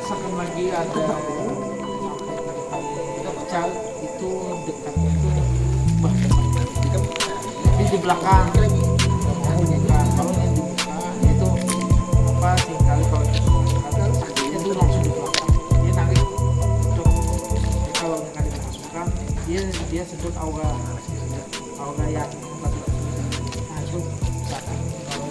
misalkan lagi ada pecah itu dekatnya itu di belakang lagi kalau yang dibuka itu apa tinggal kalau itu langsung di belakang dia narik untuk kalau yang dimasukkan dia sedot aura yang tadi nah itu misalkan kalau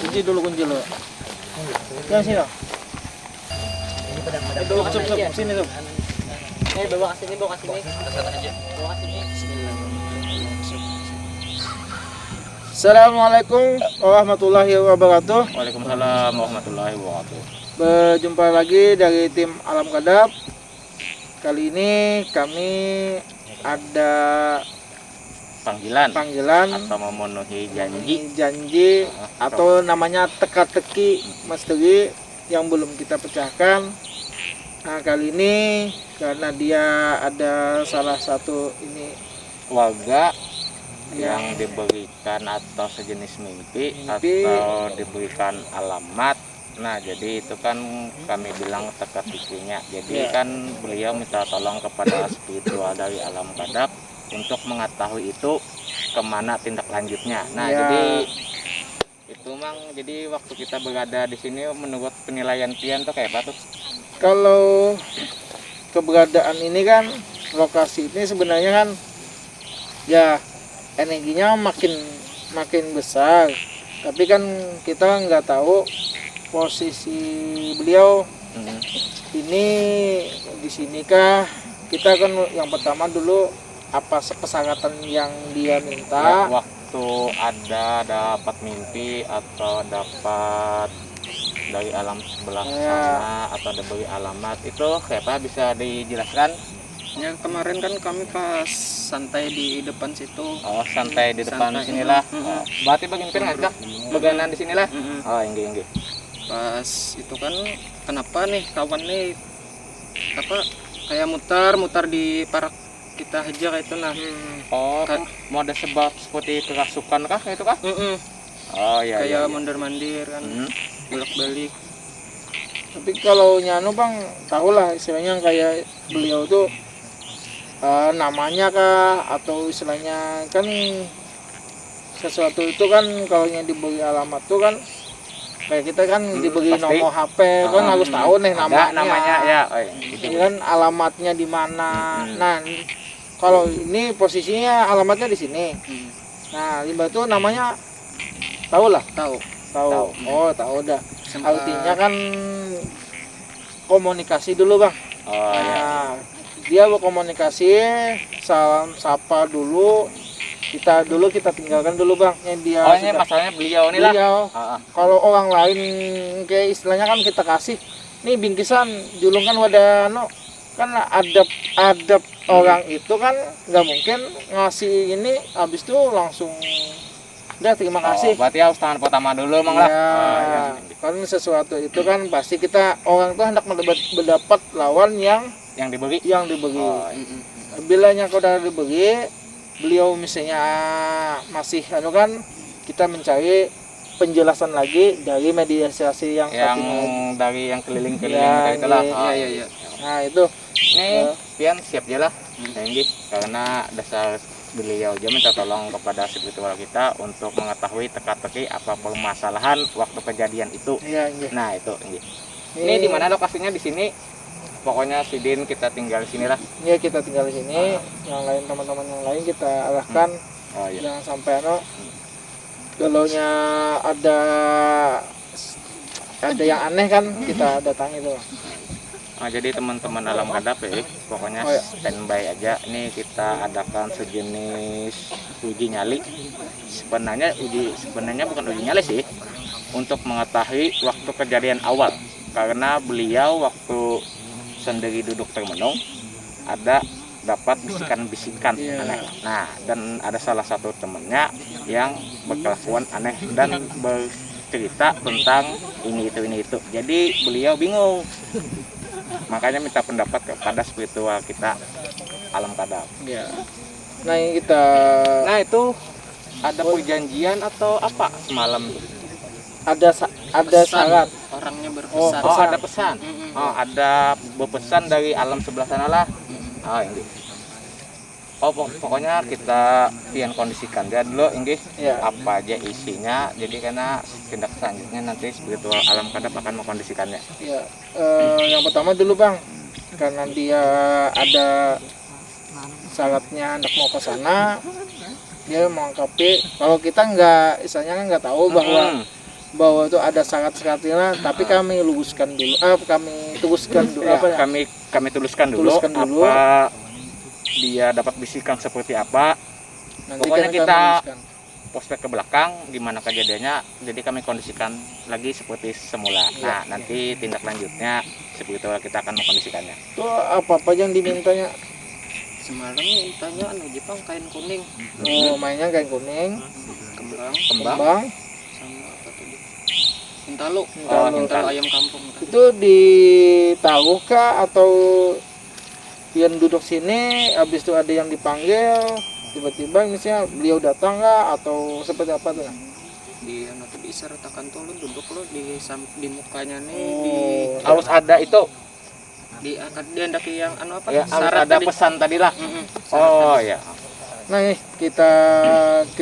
kunci dulu yang sini dong itu sini tuh bawa ke sini bawa ke sini. Assalamualaikum warahmatullahi wabarakatuh. Waalaikumsalam warahmatullahi wabarakatuh. Berjumpa lagi dari tim Alam Kadap. Kali ini kami ada panggilan atau memenuhi janji atau namanya teka-teki misteri yang belum kita pecahkan. Nah, kali ini karena dia ada salah satu ini warga yang diberikan atau sejenis mimpi atau diberikan alamat. Nah, jadi itu kan kami bilang teka-tekinya. Jadi kan beliau minta tolong kepada spiritual dari Alam Kadap untuk mengetahui itu kemana tindak lanjutnya. Nah, jadi itu jadi waktu kita berada di sini menurut penilaian Pian tuh kayak apa tuh? Kalau keberadaan ini kan lokasi ini sebenarnya kan ya energinya makin besar, tapi kan kita nggak tahu posisi beliau ini di sini kah. Kita kan yang pertama dulu apa kesehatan yang dia minta ya, waktu ada dapat mimpi atau dapat dari alam sebelah sana atau ada beri alamat itu kayak apa bisa dijelaskan? Ya kemarin kan kami pas santai di depan situ. Oh, santai di depan sinilah. Berarti bagian pin nggak? Bagian di sinilah. Oh, inggi. Pas itu kan kenapa nih kawan nih apa kayak mutar di parak kita aja kayak itu nah. Oh, mau ada sebab seperti kerasukan kah itu kah? Oh iya. Kayak mondar-mandir kan, bolak-balik. Tapi kalau nyanu bang, tahulah istilahnya kayak beliau tuh namanya kah atau istilahnya kan sesuatu itu kan kalau yang diberi alamat tuh kan kayak kita kan diberi nomor HP kan harus tahu nih namanya ya. Kan alamatnya di mana. Nah, kalau ini posisinya alamatnya di sini. Nah, limbah itu namanya tahu lah. Tahu. Oh, tahu dah. Artinya kan komunikasi dulu bang. Oh ya. Nah, dia berkomunikasi, salam sapa dulu. Kita tinggalkan dulu bang. Yang dia Oh ini masalahnya beliau nih lah. beliau. Ah, Kalau orang lain kayak istilahnya kan kita kasih nih bingkisan julungan wadah no, kan adab orang itu kan nggak mungkin ngasih ini habis itu langsung udah terima kasih. Berarti harus tangan pertama dulu mang lah. Ya, Oh, ya. kan sesuatu itu kan pasti kita orang tuh hendak mendapat lawan yang Yang diberi. diberi. Oh, Bila yang kau udah diberi, beliau misalnya masih kan kita mencari penjelasan lagi dari mediasi yang dari yang keliling-keliling Ya, itulah. Iya. nah itu Nih, pian siap aja lah. Tinggi karena dasar beliau aja minta tolong kepada spiritual kita untuk mengetahui teka-teki apa permasalahan waktu kejadian itu. iya. Nah, itu Tinggi. Ini di mana lokasinya di sini? Pokoknya Sidin kita tinggal di sini lah. Ya kita tinggal di sini, yang lain teman-teman yang lain kita arahkan Oh iya. jangan sampai kalau ada yang aneh kan kita datangi tuh. Nah, jadi teman-teman alam kadap ya, pokoknya Oh, iya. standby aja. Ini kita adakan sejenis uji nyali. Sebenarnya bukan uji nyali sih, untuk mengetahui waktu kejadian awal. Karena beliau waktu sendiri duduk termenung ada dapat bisikan-bisikan Iya. aneh. Nah, dan ada salah satu temannya yang berkelakuan aneh dan bercerita tentang ini itu. Jadi beliau bingung. Makanya minta pendapat kepada spiritual kita alam kadap. Ya. Nah yang kita Nah, itu ada perjanjian atau apa semalam tuh? ada Pesan. syarat. Orangnya Oh, berpesan. Oh, Pesan. ada pesan. Mm-mm. Oh, ada berpesan dari alam sebelah sana lah. Oh, ini. Oh, pokoknya kita pian kondisikan dia dulu, Inggih. Ya. Apa aja isinya. Jadi karena tindak selanjutnya nanti spiritual alam kadap akan mengkondisikannya. Ya. Yang pertama dulu bang, karena dia ada syaratnya hendak mau ke sana, dia melengkapi. Kalau kita istilahnya nggak tahu bahwa itu ada syarat-syaratnya, tapi kami luruskan dulu. Kami tuliskan dulu Ya, apa ya? kami tuliskan dulu, Tuliskan dulu. apa dia dapat bisikan seperti apa. Nanti Pokoknya kan kami kita tuliskan. prospek ke belakang gimana kejadiannya, jadi kami kondisikan lagi seperti semula. Nah, nanti tindak lanjutnya spiritual kita akan mengkondisikannya. Itu apa yang dimintanya? Semalam mintanya Jepang kain kuning, Oh, mainnya kain kuning, kembang, Kembang. kembang. sama apa tadi? Hintalo. Hintalo. Hintalo ayam kampung. Itu ditaruh kah atau yang duduk sini habis itu ada yang dipanggil tiba-tiba misalnya beliau datang nggak atau seperti apa tuh? Di anu tuh diisaratakan tuh lu duduk lu di mukanya nih Oh. Harus ada itu di dihendaki yang anu apa? ya, harus syarat ada tadi. pesan tadi lah. Mm-mm. Oh ya. Nah nih kita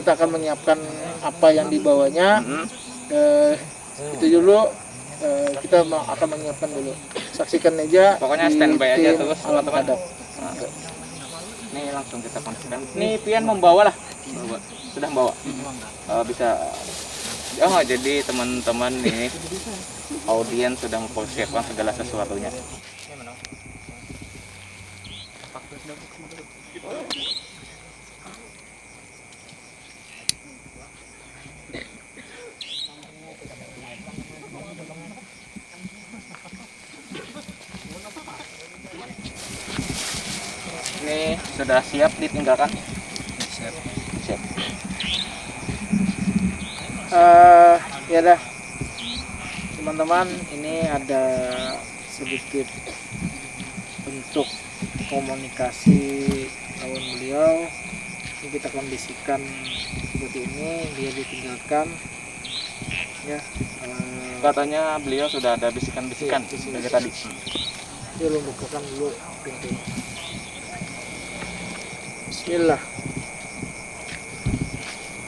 akan menyiapkan apa yang dibawanya. Mm-mm. Itu dulu kita akan menyiapkan dulu. Saksikan aja. Pokoknya di standby aja tim terus, alam teman-teman. kadap. Nih langsung kita kondisikan. Nih Pian membawa lah. Sudah membawa. Bisa. Oh, jadi teman-teman nih audiens sudah mempersiapkan segala sesuatunya. Ini sudah siap ditinggalkan. Siap. Siap. Ya dah teman-teman, ini ada sedikit bentuk komunikasi lawan beliau. Ini kita kondisikan seperti ini, dia ditinggalkan ya. Katanya beliau sudah ada bisikan-bisikan Iya, dari tadi. Dia bukakan dulu pintu. Bismillah.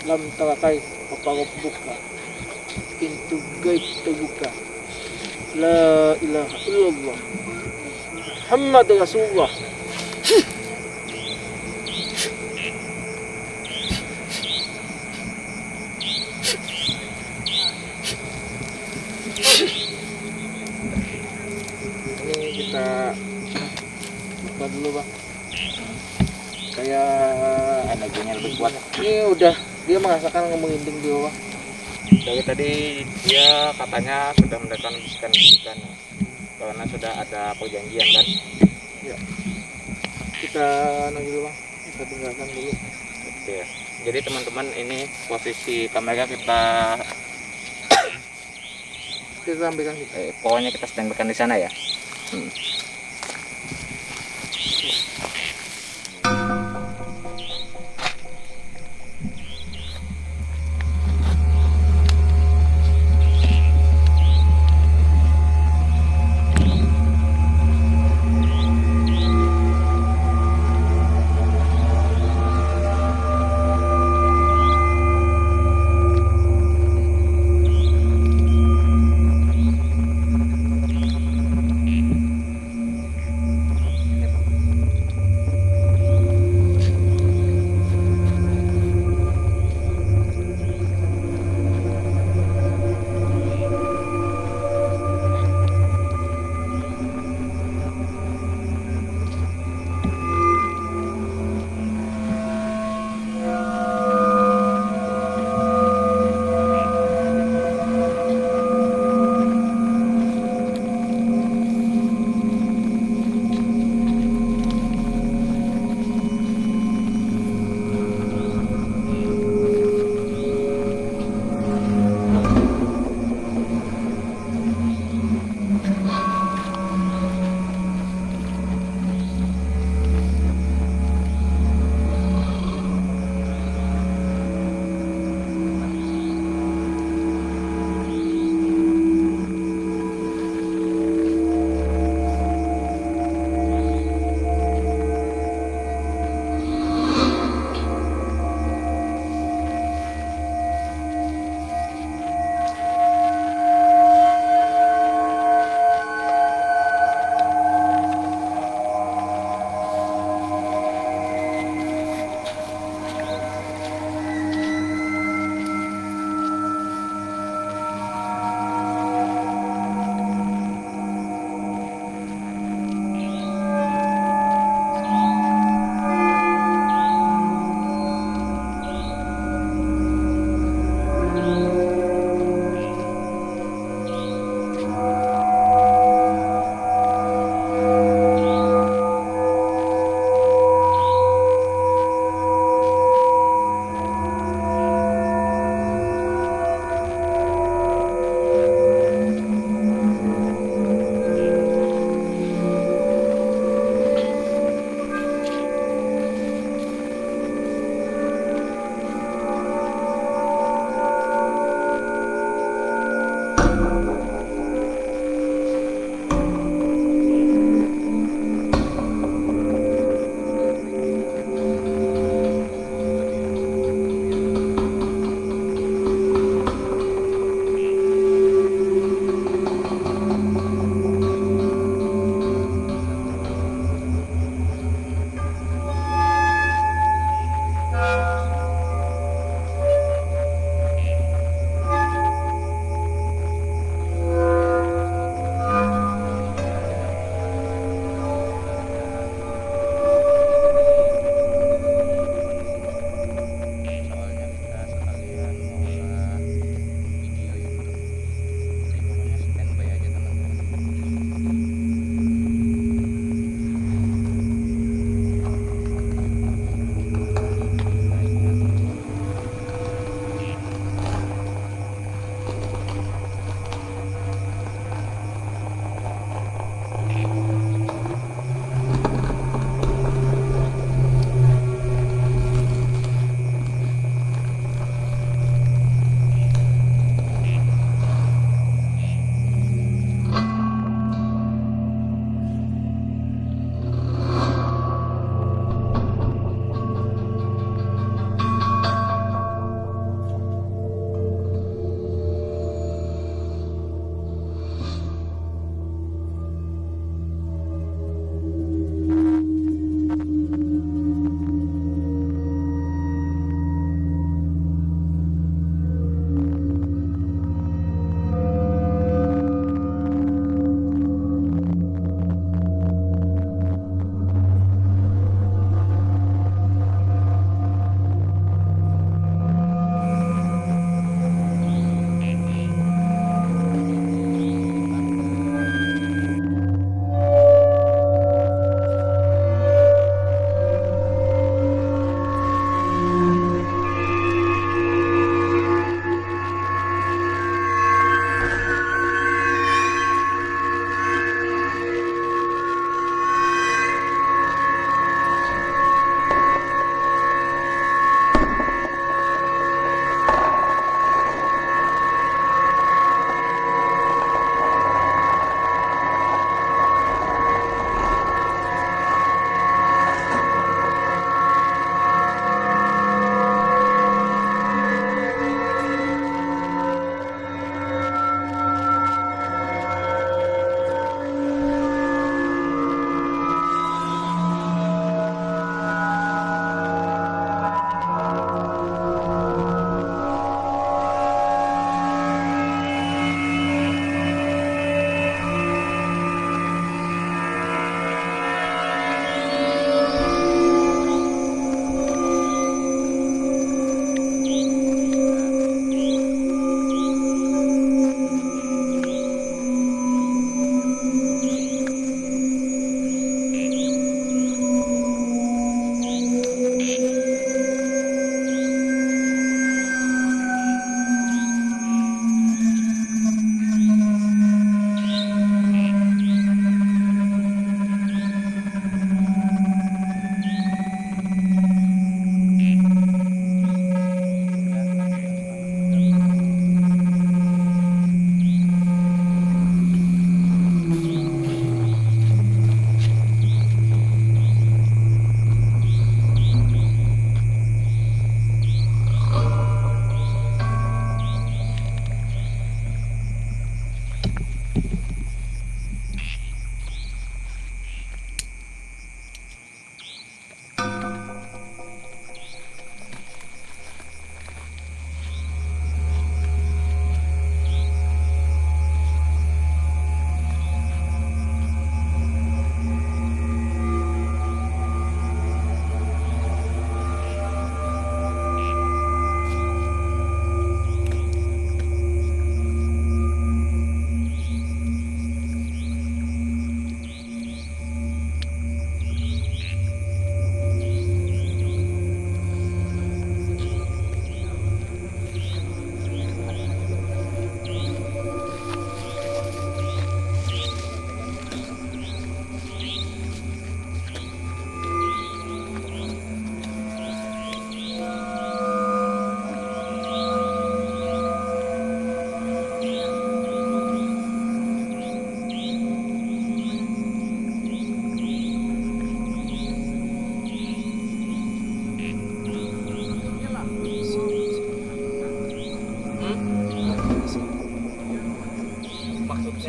Lam tarakai apa buka. Pintu gaib terbuka. La ilaha illallah. Muhammad Rasulullah. Ini buat Ini udah dia merasakan menginting di bawah. dari tadi dia katanya sudah mendengarkan bisikan-bisikan karena sudah ada perjanjian kan. Kita dulu bang, kita tinggalkan dulu. Oke. Jadi teman-teman ini posisi kamera kita Kita sampaikan gitu. pokoknya kita standbykan di sana ya.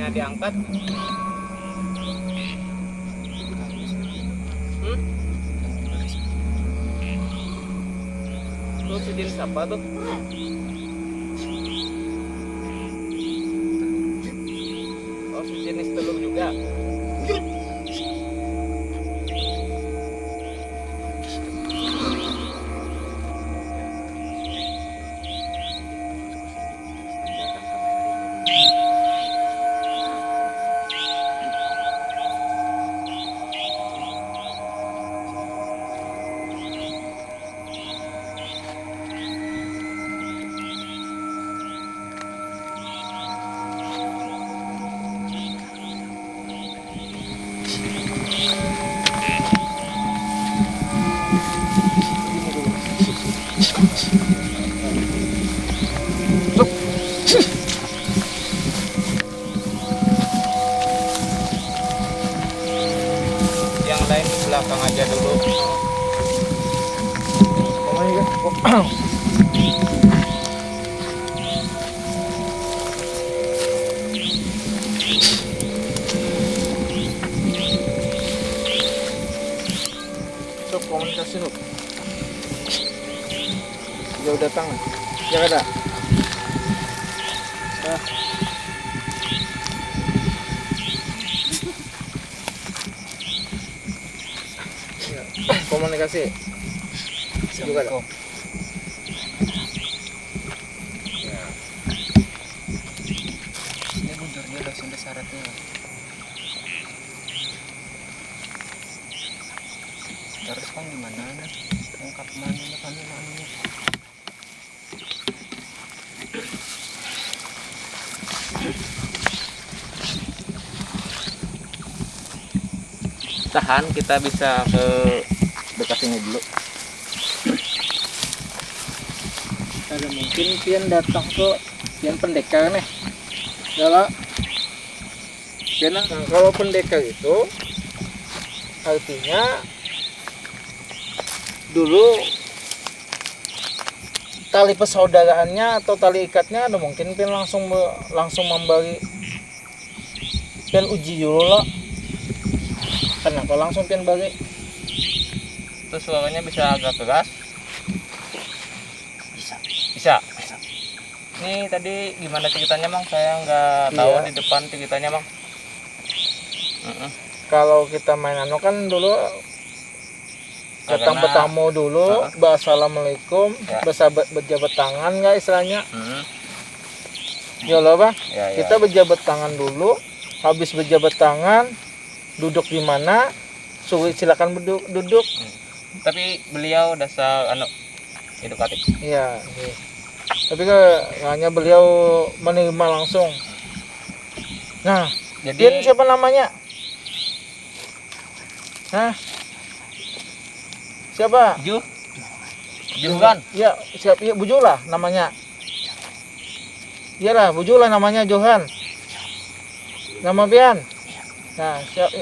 teleponnya diangkat. Lu sejenis apa tuh? Oh, sejenis telur juga. Yang lain di belakang aja dulu. Sok komunikasi lu. Jauh datang. Ya ada. Komunikasi. Juga ada. Ini bundurnya udah sampai syaratnya. Terus kan gimana nih? Lengkap mana kami manunya? Tahan, kita bisa ke dekat sini dulu. Ada mungkin pian datang ke pian pendekar nih. Kalau pian kalau pendekar itu artinya dulu tali persaudaraannya atau tali ikatnya ada mungkin pian langsung membagi pian uji dulu lah. Kenapa langsung pian bagi? Terus suaranya bisa agak keras. Bisa. Ini tadi gimana ceritanya, Mang? Saya nggak tahu Iya. di depan ceritanya, Mang. Kalau kita main anu kan dulu datang Karena- bertamu dulu, assalamualaikum, Ya. berjabat tangan nggak istilahnya? Mm-mm. Ya loh bang, Ya, ya. kita berjabat tangan dulu, habis berjabat tangan, duduk di mana, suruh silakan duduk. Tapi beliau dasar edukatif. Iya. Iya. Tapi hanya beliau menerima langsung. Nah, Jadi Pian siapa namanya? Hah? Siapa? Juhan. Ya, siapa? Ya, Bujula namanya. Iyalah, Bujula namanya Johan. Nama Pian. Nah, siapa?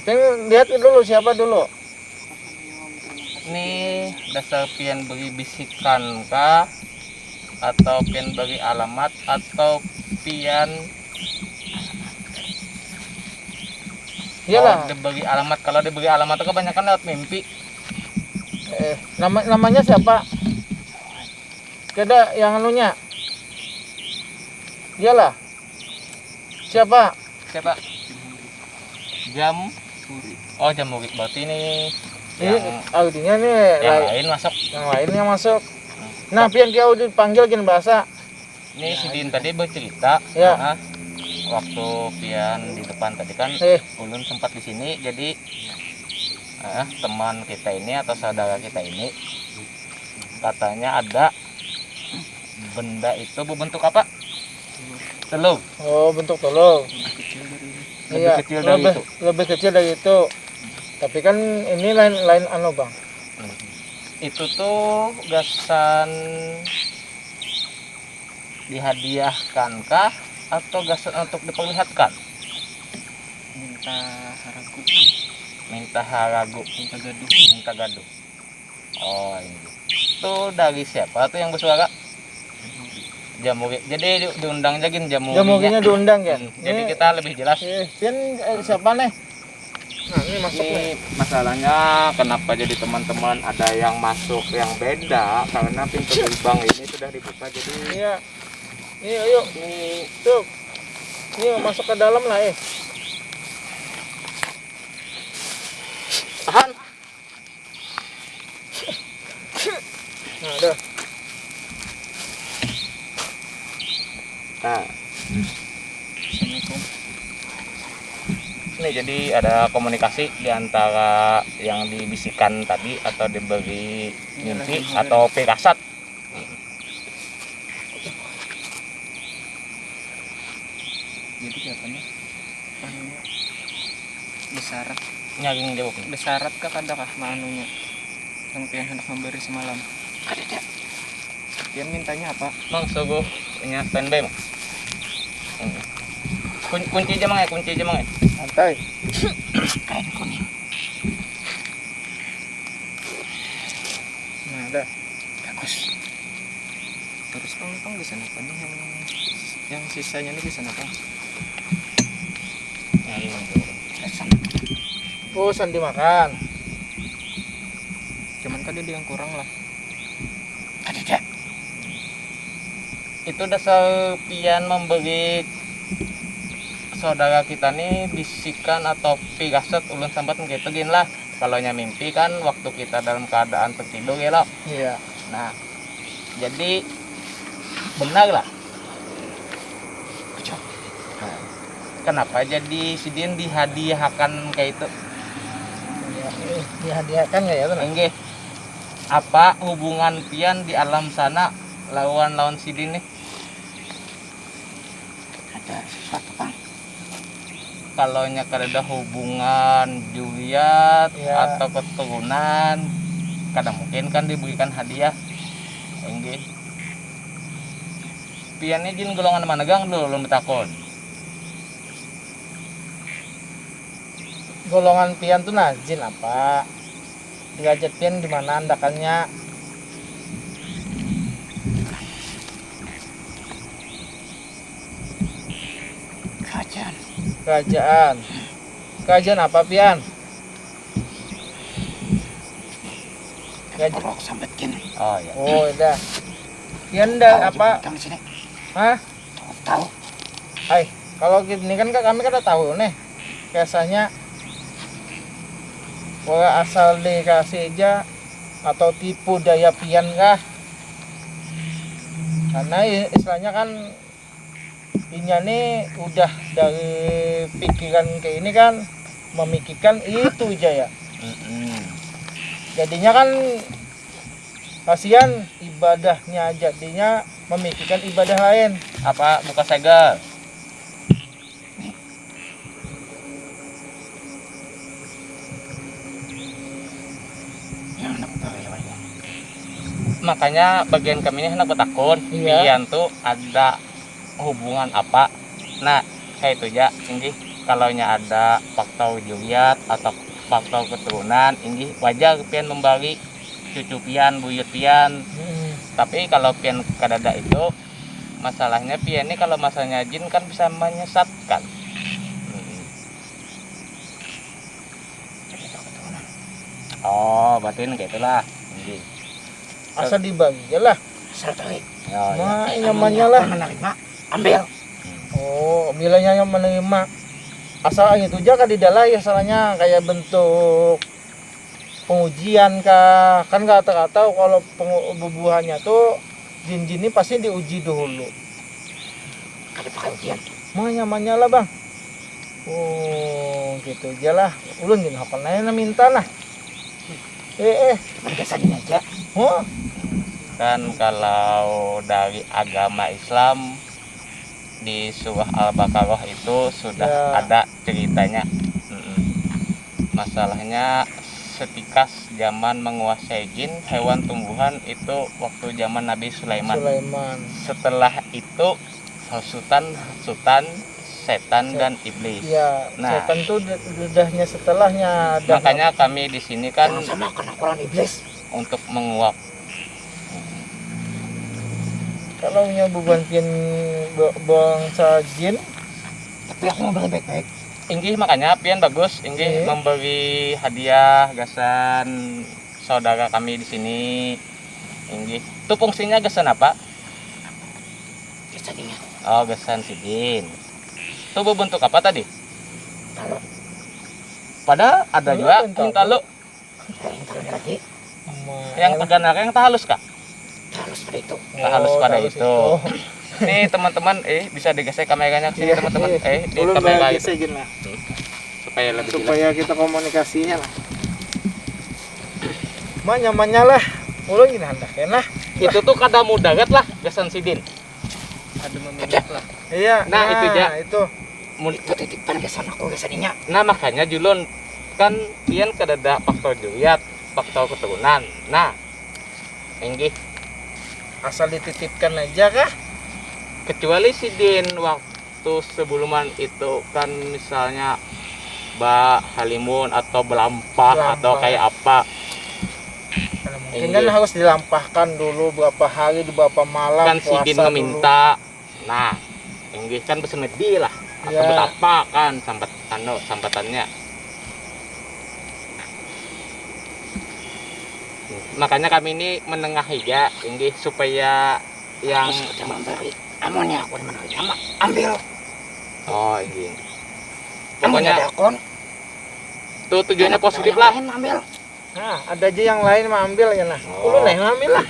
Pian lihat dulu siapa dulu. Ini dasar pian bagi bisikan kah? Atau pian bagi alamat? Atau pian Iyalah. dibagi alamat? Kalau dibagi alamat itu kebanyakan lewat mimpi. Namanya siapa? Ada yang anunya. Iyalah. Siapa? Siapa? Jam. Oh, jam murid. Berarti ini Ini yang, artinya nih yang lain masuk. yang lainnya masuk. Nah, pian dia udah dipanggil gini bahasa. Ini si Din tadi bercerita. Ya. Nah, waktu pian di depan tadi kan ulun sempat di sini, jadi teman kita ini atau saudara kita ini katanya ada benda itu berbentuk apa? Telur. Oh, bentuk telur. Lebih Iya, kecil dari itu. Lebih kecil dari itu. Tapi kan ini lain anu, Bang. Itu tuh gasan dihadiahkankah atau gasan untuk diperlihatkan? Minta haragu, Minta haragu, minta gaduh. Oh, ini. Itu dari siapa tuh yang bersuara? Jamugi. Jadi diundang aja gin jamuginya. Jamuginya diundang kan. Jadi kita lebih jelas. Pian siapa nih? Nah, ini masuk nih. Ini masalahnya kenapa jadi teman-teman ada yang masuk yang beda karena pintu gerbang ini sudah dibuka jadi Iya. Ini ayo. ini Tuh. Ini masuk ke dalam lah tahan. Nah, udah. Nah, Assalamualaikum. ini jadi ada komunikasi di antara yang dibisikkan tadi atau diberi mimpi atau firasat. Jadi katanya anunya besarat Nyaging jawab. besarat kah kada kah manunya yang pian hendak memberi semalam. Pian mintanya apa? Mang sogo punya standby mang. Kunci aja mang ya, kunci aja mang ya. Santai. Kain kuning. Nah, udah. Bagus. Terus pang di sana apa nih yang sisanya nih di sana Kang? Nyaging jawab. Oh, sandi makan. Cuman kan dia yang kurang lah. Itu dasar pian memberi saudara kita nih bisikan atau firasat ulun sambat gitu gin lah. Kalau mimpi kan waktu kita dalam keadaan tertidur ya lo. Iya. Nah, jadi benar lah. Nah, kenapa jadi sidin dihadiahkan kayak itu? Iya. Dihadiahkan nggak ya tuh? Enggak. Apa hubungan pian di alam sana lawan sidin nih? Ada sesuatu Kang. Kalau ada hubungan juliat Ya. atau keturunan, kadang mungkin kan diberikan hadiah. Enggak. Piannya jin golongan mana gang dulu belum takon. Golongan pian tuh nah, jin apa? Derajat pian di mana andakannya? Kerajaan. Kerajaan apa pian? Kerajaan. Sambat gini. Oh ya. Oh, udah. Pian dah apa? Kang sini. Hah? Tahu. Hai, kalau gini kan kami kan udah tahu nih. Biasanya wala asal dikasih aja atau tipu daya pian kah? Karena istilahnya kan inya nih udah dari pikiran kayak ini kan memikirkan itu aja ya. Jadinya kan kasihan ibadahnya, jadinya memikirkan ibadah lain. Apa buka segel? Makanya bagian kami ini hendak bertakun. Iya. Pian tuh ada hubungan apa? Nah, kayak itu ya, inggi kalau ada faktor juliat atau faktor keturunan, inggi wajar pian membagi cucu pian, buyut pian. Tapi kalau pian kadada itu masalahnya pian ini kalau masalahnya jin kan bisa menyesatkan. Oh, berarti kayak itulah. Inggi. Asal dibagi lah. Oh, Nah, nyamannya lah. Ambil. Oh, bilangnya yang menerima. Asal itu aja kan di dalam ya salahnya kayak bentuk pengujian kah. Kan kata-kata kalau bubuhannya tuh jin-jin ini pasti diuji dulu. Ada pakai ujian. Mau nyamannya lah bang. Oh, gitu aja lah. Ulun gini hafal nanya minta lah. Mereka gini aja. Oh, kan kalau dari agama Islam di surah Al-Baqarah itu sudah Ya. ada ceritanya. Masalahnya setikas zaman menguasai jin, hewan tumbuhan itu waktu zaman Nabi Sulaiman. Sulaiman. Setelah itu hasutan, setan dan iblis. Ya, Nah. setan tuh udahnya setelahnya. Makanya kami di sini kan Sama kena Quran iblis. untuk menguap. Kalau punya beban pian bangsa jin, Tapi aku mau beli baik-baik. Inggih makanya pian bagus, inggih Oke. memberi hadiah gasan saudara kami di sini. Inggih. Itu fungsinya gasan apa? Biasanya Oh, gasan sidin. Itu berbentuk apa tadi? kalau Padahal ada Kalau juga bentuk hintalo yang terlalu lagi yang teganarnya yang tak halus kah? harus seperti itu. Tak halus pada halus itu. Nih teman-teman, bisa digeser kameranya ke sini Iya, teman-teman. iya. Di Ulun kamera bayar itu geser lah. supaya lebih jelas. Supaya kita komunikasinya lah. Mah nyamannya lah. Ulun gini hendak lah. Itu tuh kada mudarat lah gasan sidin. Ada memilih lah. Iya. Nah, itu aja. Itu. Itu titipan kesan aku kesaninya. Nah makanya Julun kan pian kadada faktor juriat, faktor keturunan. Nah, enggih Asal dititipkan aja kah? kecuali sidin waktu sebelumnya itu kan misalnya halimun atau belampah atau kayak apa. Nah, mungkin kan harus dilampahkan dulu berapa hari, berapa malam Kan sidin puasa meminta. Nah, enggih kan besemedi lah. Atau Ya. betapa kan sambatannya. Makanya kami ini menengahi ya, enggih supaya yang Terus kita memberi amonnya aku di mana ambil. oh enggih. Amonnya Pokoknya dakon. tuh tujuannya positif lah. Ambil. dulu. Nah, ada aja yang lain mah ambil ya nah. Oh. Ulun yang ambil lah.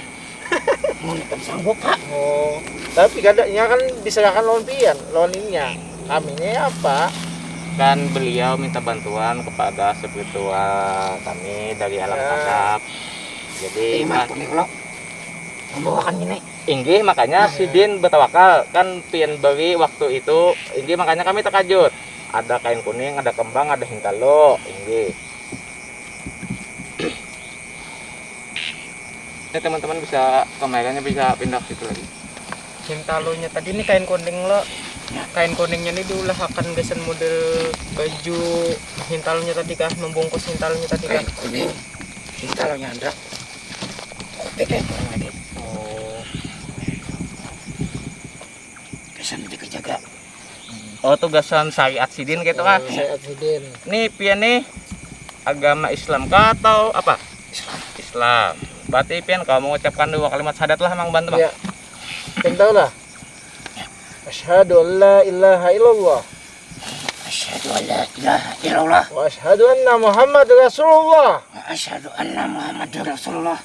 Mau kan sanggup pak. Oh, tapi kadangnya kan diserahkan lawan pian, lawan ininya. Kami ini apa? Kan beliau minta bantuan kepada spiritual kami dari alam Ya. kadap. Jadi Terima aku nih kalau membawakan ini. inggih makanya sidin bertawakal kan pian beri waktu itu inggih makanya kami terkajut. Ada kain kuning, ada kembang, ada hintalo, inggih. Ini teman-teman bisa kameranya bisa pindah ke situ lagi. Hintalonya tadi ini kain kuning lo. Kain kuningnya ini diulahkan gasan model baju hintalonya tadi kah, membungkus hintalonya tadi kah. Kain kuning. Hintalonya ada. Kopi kain kuning lagi. Oh, Kesan jaga-jaga. Oh, tugasan syariat sidin gitu kah? Saya Sidin. Nih pian nih agama Islam kah atau apa? Islam. Islam. Berarti pian kalau mengucapkan dua kalimat syahadat lah Mang bantu Bang. Ya. Kan tahu lah. Asyhadu an la ilaha illallah Asyhadu an la ilaha illallah. wa asyhadu anna Muhammad Rasulullah. Wa asyhadu anna Muhammadar Rasulullah.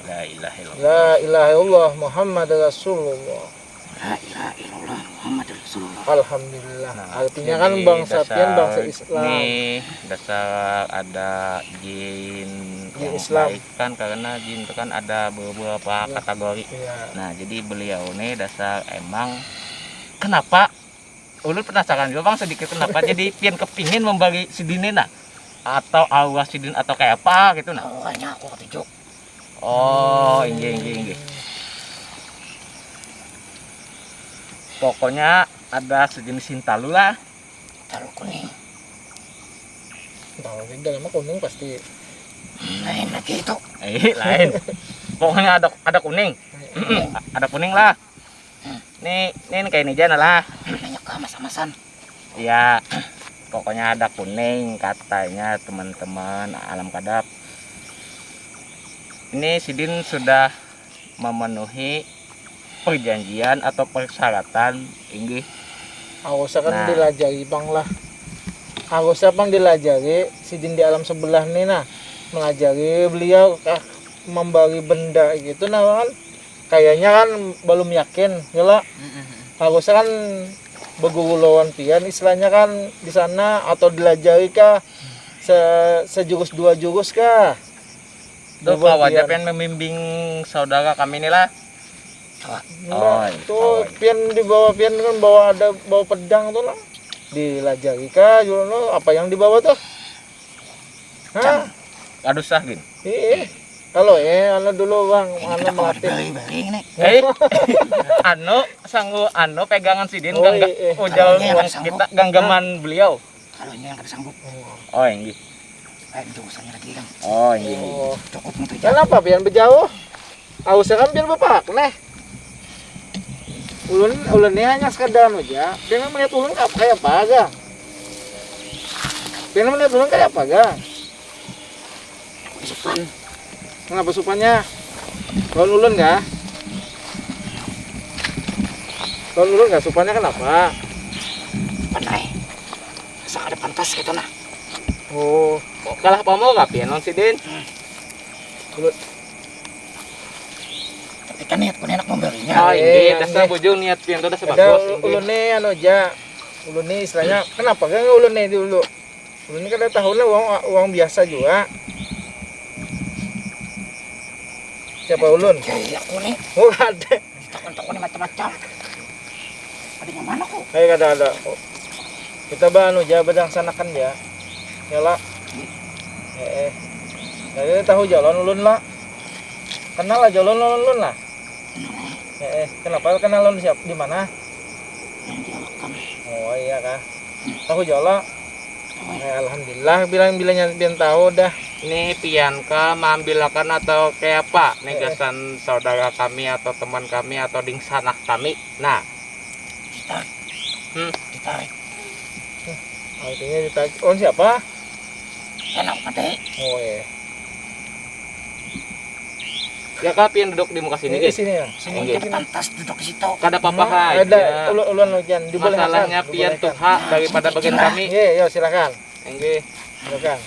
La ilaha illallah. La ilaha illallah Muhammad Rasulullah. La ilaha illallah Muhammadar Rasulullah. Alhamdulillah. Nah, Artinya kan jadi bangsa pian bangsa dasar Islam. Nih, dasar ada jin yang Islam. baik kan karena jin itu kan ada beberapa Ya. kategori. Iya. Nah, jadi beliau nih dasar emang kenapa ulun penasaran juga Bang sedikit kenapa jadi pian kepingin membagi sidin nah atau aura sidin atau kayak apa gitu nah. Awalnya aku ketujuh. Oh, inggih. Pokoknya ada sejenis hintalu lah. Taruh kuning. Kalau di dalamnya kuning pasti. Lain lagi itu. Lain. Pokoknya ada kuning. Ada kuning lah. Nih kayak ini aja nah lah. Banyak kemas-kemasan. Ya, pokoknya ada kuning katanya teman-teman alam kadap. Ini sidin sudah memenuhi perjanjian atau persyaratan inggih. Harusnya kan Nah. dilajari bang lah. Harusnya bang dilajari sidin di alam sebelah nih nah. Melajari beliau membagi benda gitu nah kan. Kayaknya kan belum yakin ya lah. Harusnya kan berguru lawan pian istilahnya kan di sana atau dilajari kah sejurus dua jurus kah. Tuh Berbuat wajah pian. pengen membimbing saudara kami inilah. Nah, iya. tuh pian dibawa pian kan bawa pedang tuh lah. Dilajari kah Julono apa yang dibawa tuh? Hah? Aduh sah gin. Iya. Kalau anu dulu bang, anu Kita mau melatih. beli ini. Anu pegangan sidin Oh, gangga iya. ujal Kalau uang yang kita ganggaman beliau. Kalau ini yang sanggup. Oh, inggih. kayak dosannya lagi kan. Oh iya. Oh. Cokot mo to ya. Kenapa pian berjauh? Ausnya kan pian bapak neh. Ulun ini hanya sekedar aja. Pian melihat ulun kayak apa aga? Pian melihat ulun kayak apa aga? Supan. Kenapa supannya? Lawan ulun nggak? Lawan ulun nggak supannya kenapa? Panay. Sa kada pantas gitu na. Oh, Kalah pa mo ka pian non si Din. Tapi kan niat ko na enak memberinya. Oh Eh, iya, dasar aneh. bujung niat pian tuh dah ada sebagus. ulun nih anu aja. Ulun nih istilahnya kenapa gak ulun nih dulu? Ulun ini kan tahu lah uang biasa juga. Siapa ulun? Kaya ako ni. Oh ada. Takon-takon ni macam-macam. Ada yang mana ko? Kayak ada. Oh. Kita anu aja badang sanakan ya. Nyala. Jadi tahu jalan ulun lah. Kenal lah jalan ulun lah. Kenapa kenal ulun siap di mana? Yang dialakkan. Oh iya kah. Tahu jalan. Alhamdulillah bilangnya biar tahu dah. Nih pian ka maambilakan atau kayak apa? Negasan saudara kami atau teman kami atau ding sanak kami. Nah, Ditarik. Ditarik. Artinya ditarik. Oh siapa? Enak mati. Oh iya. ya ka pian duduk di muka sini Ini di guys. sini ya. Enggak. Sini sini. Pantas duduk di situ. Kada apa-apa Ada aja. ulun ujian dibolehkan. Masalahnya pian tuh hak daripada bagian kami. Iya, silakan. Enggih. Silakan.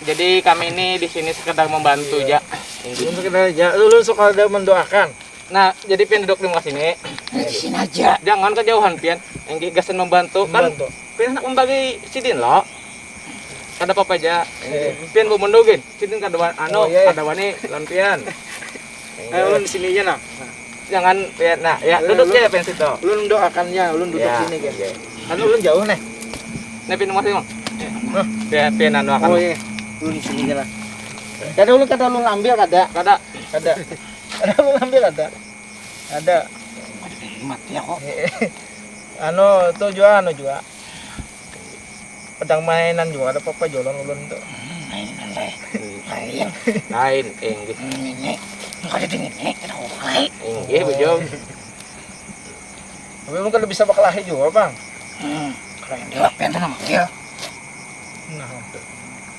Jadi kami ini di sini sekedar membantu Iya. ya. Enggih. Untuk kita aja, ulun suka ada mendoakan. Nah, jadi pian duduk di muka sini. Di sini aja. Jangan kejauhan pian. Enggih gasan membantu kan. Membantu. Pian nak membagi sidin lo. Kada apa-apa aja. Eh. Pian bu mendugin. Sidin kada Oh, iya. kada wani lan pian. Ayo ulun di sini aja nah. Jangan pian. Nah, ya duduk ya pian situ. Ulun doakannya, ulun duduk Ya, sini guys. oke. Kan ulun jauh nih. Nih pian masih mau. Hah? Pian anu akan. Oh iya. Ulun di sini aja lah. Kada ulun ambil kada. Kada. Ada. Ada ulun ambil ada. Ada. Mati ako. Anu itu juga pedang mainan juga ada apa jualan ulun tuh. Mainan leh. Lain. Lain enggih. Ini. Kada dingin ni. Kada ko kay. Enggih bujung. Tapi ulun kada bisa bakalahi juga bang. Kalau yang dilapin tuh manggil. Nah,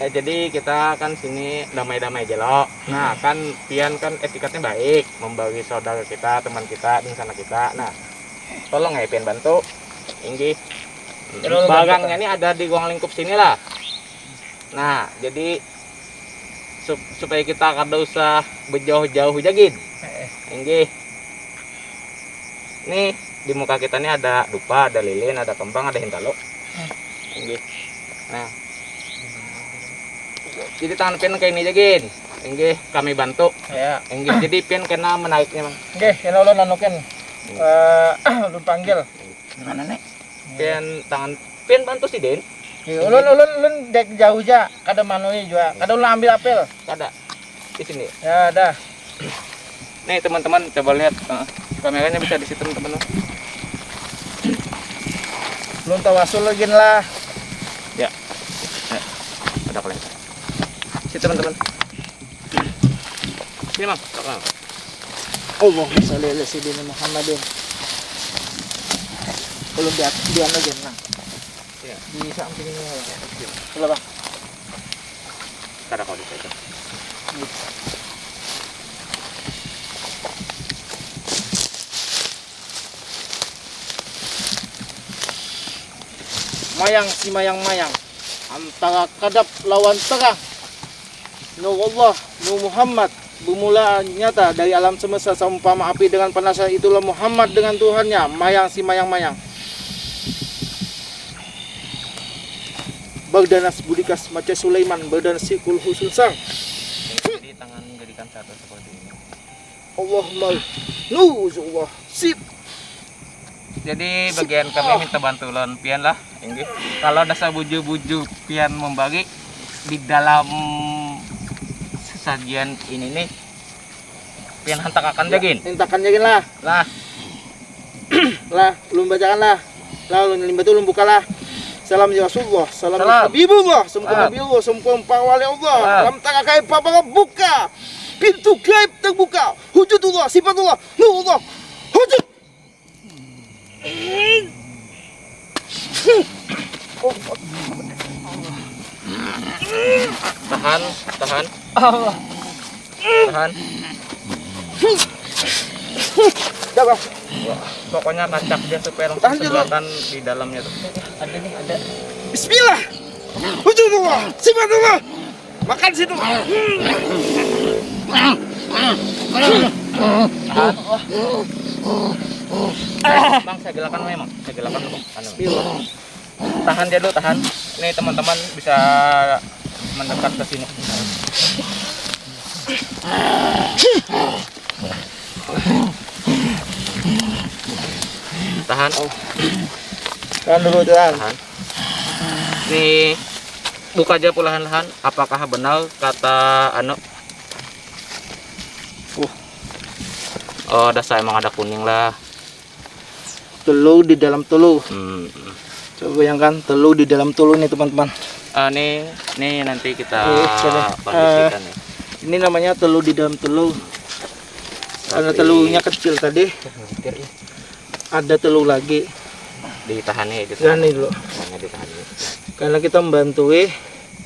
Jadi kita kan sini damai-damai aja lo. Nah kan pian kan etikatnya baik, membagi saudara kita, teman kita, di sana kita. Nah tolong ya pian bantu. Enggih. Tolong Barangnya ini ada di ruang lingkup sini lah. Nah jadi supaya kita kada usah berjauh-jauh jagin. Enggih. Nih di muka kita nih ada dupa, ada lilin, ada kembang, ada hintalo. Enggih. Nah jadi tangan pian kayak ini jagin. Enggih, kami bantu. ya. Enggih, jadi pian kena menariknya, Mang. Oke, yang ulun anukin. Ulun panggil. Gimana nih? Pian tangan pian bantu si Den. Ulun dek jauh aja, kada manui juga. Kada ulun ambil apel. Ada di sini. Ya, dah. Nih, teman-teman coba lihat. Kameranya bisa di situ, teman-teman. Ulun tawasul lagi lah. Ya. Ada kalian. Si teman-teman. Sini, Mang. Belakang. Allahumma sholli ala sayyidina Muhammadin. Ulun di anu aja nah. Ya. Di samping ini lah. Coba bang. Kada kau di situ. Mayang antara kadap lawan terang. Nur Allah, Nur Muhammad bermula nyata dari alam semesta seumpama api dengan panasnya, itulah Muhammad dengan Tuhannya. Mayang. Berdanas budikas maca Sulaiman, berdanas sikul husul sang. Jadi tangan jadikan satu seperti ini. Allahumma nuzullah sip. Jadi bagian kami minta bantuan pian lah. Enggih. Kalau dasar buju-buju pian membagi di dalam sajian ini nih pian hantak akan jagin. Mintakan jagin lah. Lah, ulun bacakan lah. Lah ulun limba tu ulun buka lah. Salam ya Rasulullah, salam ya Salam. Habibullah, sempurna Nabi Allah, sempurna para wali Allah. Dalam tangan gaib apa buka, pintu gaib terbuka, wujudullah, sifatullah, nurullah, wujud. Tahan, tahan, tahan. Dah bang, Pokoknya kacak dia supaya langsung Tahan dulu. sebelatan di dalamnya tuh. Ada nih, ada. Bismillah, wujudullah, sifatullah, makan situ. Bang, saya gelakan memang. Saya gelakan dulu. Bismillah. Tahan dia dulu, tahan. Ini teman-teman bisa mendekat ke sini. Tahan. Tahan dulu, tahan. Tahan. Nih, buka aja perlahan-lahan. Apakah benar kata anu? Oh, dasar emang ada kuning lah. Telur di dalam telur. Hmm. Coba bayangkan telur di dalam telur nih teman-teman. Nih nanti kita coba. kondisikan ya. Ini namanya telur di dalam telur. Karena telurnya kecil tadi, ada telur lagi. Ditahan nih, Dan ini dulu. ditahan nih. Karena kita membantu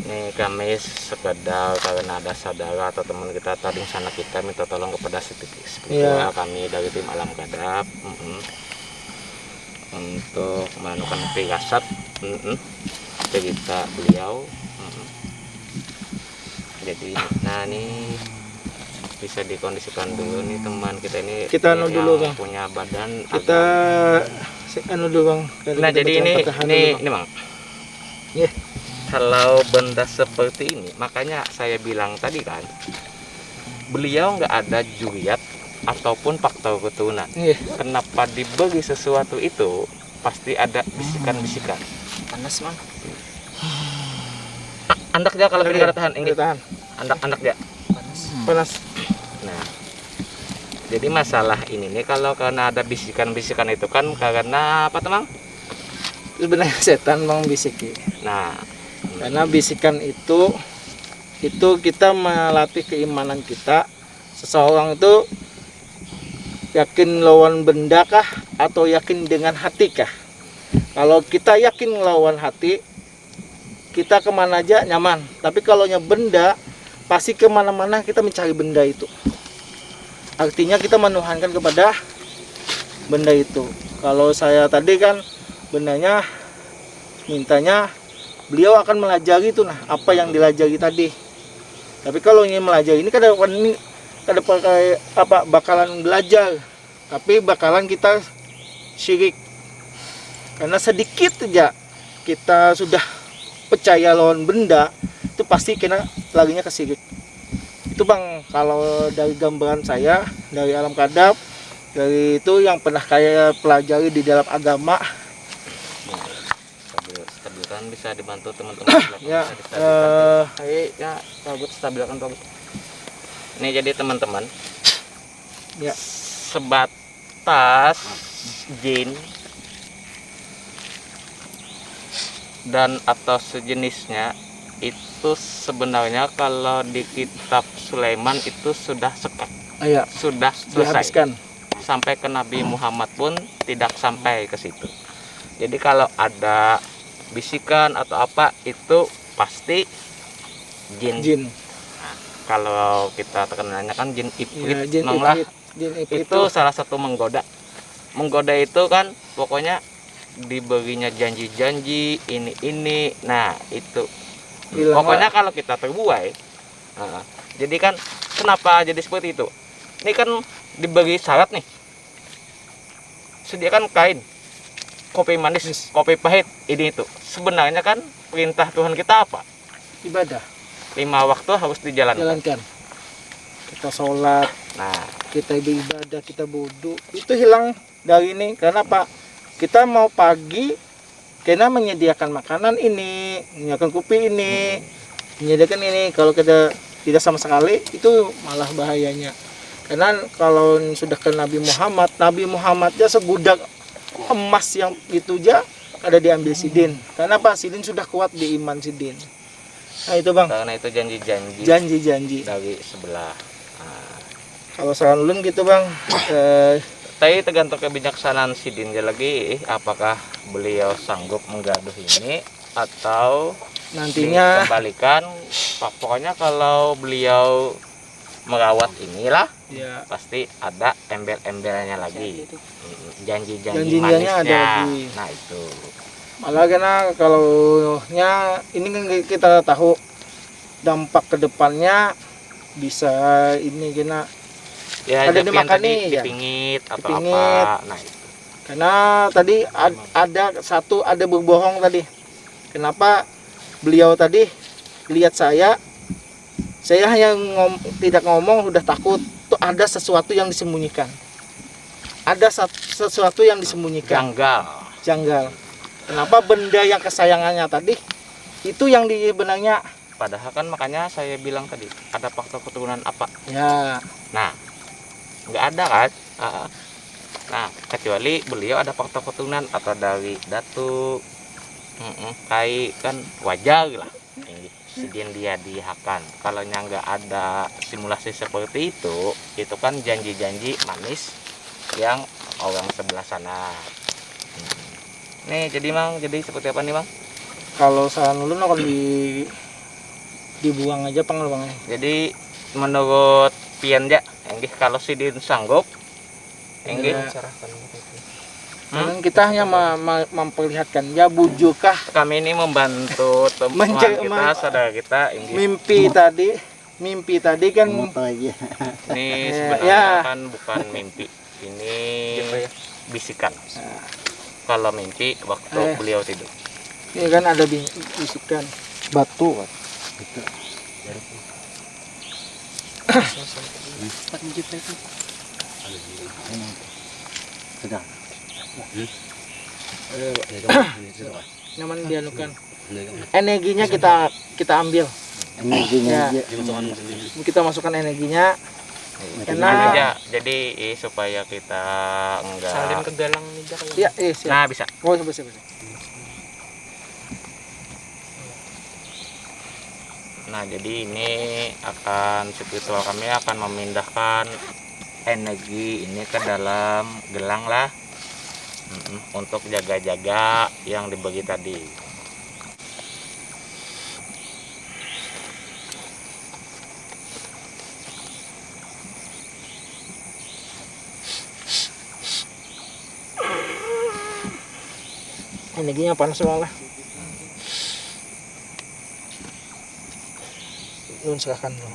Nih kami sekedar karena ada saudara atau teman kita tadi sana kita minta tolong kepada spiritual Iya. kami dari tim alam kadap untuk melakukan firasat cerita beliau. Jadi nah nih bisa dikondisikan dulu nih teman kita ini. Kita yang anu dulu, Bang. punya badan kita anu dulu bang. Nah jadi ini bang. Iya. Kalau benda seperti ini, makanya saya bilang tadi kan, beliau nggak ada juyat ataupun faktor keturunan. Iya. Kenapa diberi sesuatu itu, pasti ada bisikan-bisikan. Panas bang. Andak dia kalau kita tahan, Ini tahan. andak dia. Panas. Nah, jadi masalah ini nih kalau karena ada bisikan-bisikan itu kan karena apa teman? Sebenarnya setan bang bisiki. Nah, Karena bisikan itu kita melatih keimanan kita. Seseorang itu yakin lawan benda kah atau yakin dengan hati kah? Kalau kita yakin lawan hati, kita kemana aja nyaman. Tapi kalau benda, pasti kemana-mana kita mencari benda itu. Artinya kita menuhankan kepada benda itu. Kalau saya tadi kan bendanya mintanya beliau akan melajari itu, nah apa yang dilajari tadi. Tapi kalau ingin melajari ini kada pakai apa bakalan belajar, tapi bakalan kita syirik. Karena sedikit aja kita sudah percaya lawan benda, itu pasti kena laginya ke syirik. Itu bang, kalau dari gambaran saya dari alam kadap, dari itu yang pernah saya pelajari di dalam agama. stabilkan bisa dibantu teman-teman. Ya, ya bagus, stabilkan bagus. Ini jadi teman-teman, ya. sebatas jin dan atau sejenisnya itu sebenarnya kalau di kitab Sulaiman itu sudah sekat, Iya, sudah selesai. dihabiskan. Sampai ke Nabi Muhammad pun tidak sampai ke situ. Jadi kalau ada bisikan atau apa itu pasti jin. Jin. Kalau kita terkenalnya kan jin ifrit, Ya, jin memanglah. ifrit. Jin ifrit Itu salah satu menggoda. Menggoda itu kan pokoknya diberinya janji-janji ini. Nah, itu. hilang. Pokoknya kalau kita terbuai. Nah, jadi kan kenapa jadi seperti itu? Ini kan diberi syarat nih. Sediakan kain, kopi manis, kopi pahit, ini itu. Sebenarnya kan perintah Tuhan kita apa? Ibadah 5 waktu harus dijalankan. jalankan. Kita sholat, Nah, kita beribadah, kita wudu. Itu hilang dari ini. Karena apa? Kita mau pagi, karena menyediakan makanan ini, menyediakan kopi ini, menyediakan ini. Kalau kita tidak sama sekali, itu malah bahayanya. Karena kalau sudah ke Nabi Muhammad aja segudak emas yang itu aja ada diambil Sidin. Karena apa? Sidin sudah kuat di iman Sidin. Nah itu bang. Karena itu janji-janji Janji-janji. dari sebelah. Nah, Kalau saran ulun gitu bang. tapi tergantung kebijaksanaan Sidin lagi, apakah beliau sanggup menggaduh ini atau Nantinya dikembalikan. Pokoknya kalau beliau merawat inilah, ya, pasti ada embel-embelnya lagi, janji-janji janjinya ada manisnya. lagi. Nah itu Malah karena kalau ini kan kita tahu dampak kedepannya bisa ini kena ya, ada Japian dimakan tadi nih, ya. dipingit atau Dipingit. apa. Nah itu Karena tadi ada berbohong tadi. Kenapa beliau tadi lihat saya hanya tidak ngomong sudah takut. Tuh ada sesuatu yang disembunyikan. Ada sesuatu yang disembunyikan. Janggal. Kenapa benda yang kesayangannya tadi itu yang benangnya? padahal kan makanya saya bilang tadi ada faktor keturunan apa. Ya. Nah nggak ada kan. Nah kecuali beliau ada faktor keturunan atau dari datu, kai kan wajar lah Sidin dia dihakan. Kalau nggak ada simulasi seperti itu kan janji-janji manis yang orang sebelah sana. Nih jadi mang, jadi seperti apa nih mang? Kalau saran ulun akan dibuang aja bang. Jadi menurut pian ya, enggih kalau Sidin sanggup, enggih Dan kita hanya memperlihatkan ya bujukah kami ini membantu teman kita, saudara kita, enggih. mimpi tadi kan Ini Ya. sebenarnya kan bukan mimpi, ini bisikan. Kalau mimpi waktu beliau tidur. ini kan ada bisikan batu. Nyaman dianukan. Energinya kita ambil. Ya. Kita masukkan energinya. Karena aja, jadi supaya kita enggak Salin ke galang aja kayak. ya, siap. Nah bisa. Oh, bisa. Nah jadi ini akan spiritual kami akan memindahkan energi ini ke dalam gelang lah, untuk jaga-jaga yang dibagi tadi. Energinya panas malah. Nun serahkan lo.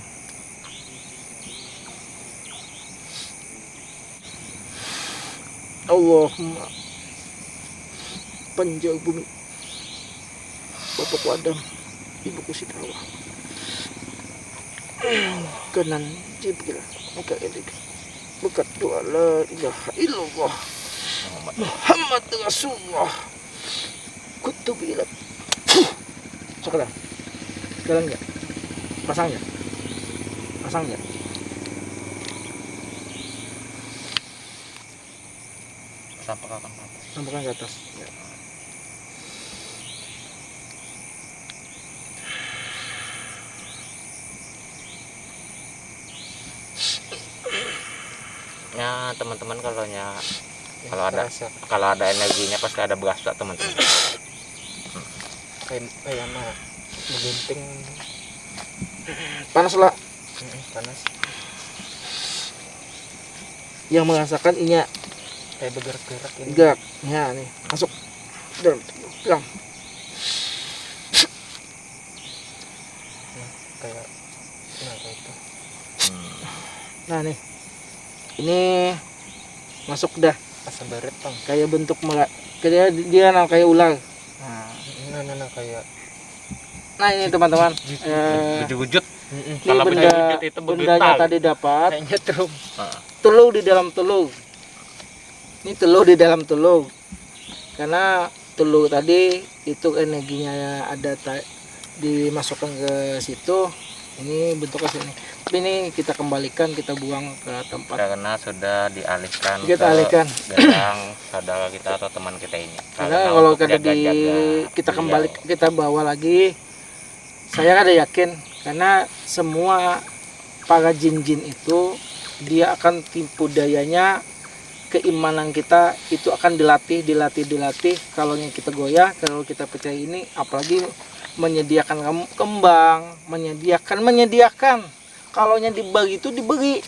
Allahumma panjang bumi Bapakku Adam, Ibuku Sitawa, kanan Jibril, Mikael, berkat doa la ilaha illallah Muhammad Rasulullah kutubu ilat. Sekarang jalan nggak? Pasang nggak? Sampaikan ke atas. Ya. Ya teman-teman kalau ada energinya pasti ada berasa teman-teman. Kayak mah menggunting Panas lah. panas Yang merasakan ini kayak bergerak-gerak ini. gerak. Ya nih masuk dalam gelang. Kayak kayak itu. Nah nih ini masuk dah. Asa baret bang. Kayak bentuk kayak dia kayak ular. Nah kayak. Nah ini teman-teman. Wujud-wujud. Ini Kalau benda wujud itu bendanya bergetar. tadi dapat. Kayaknya tuh. Telur di dalam telur. Ini telur di dalam telur. Karena telur tadi itu energinya ada dimasukkan ke situ. Ini bentuknya sini. Tapi ini kita kembalikan, kita buang ke tempat. Karena sudah dialihkan Kita ke alihkan. gelang saudara kita atau teman kita ini. Karena kalau untuk kita jaga-jaga kita beliau. kembali, kita bawa lagi, saya ada yakin karena semua para jin-jin itu dia akan tipu dayanya, keimanan kita itu akan dilatih. Kalau kita goyah, kalau kita percaya ini, apalagi menyediakan kembang, menyediakan. Kalau dibagi itu diberi,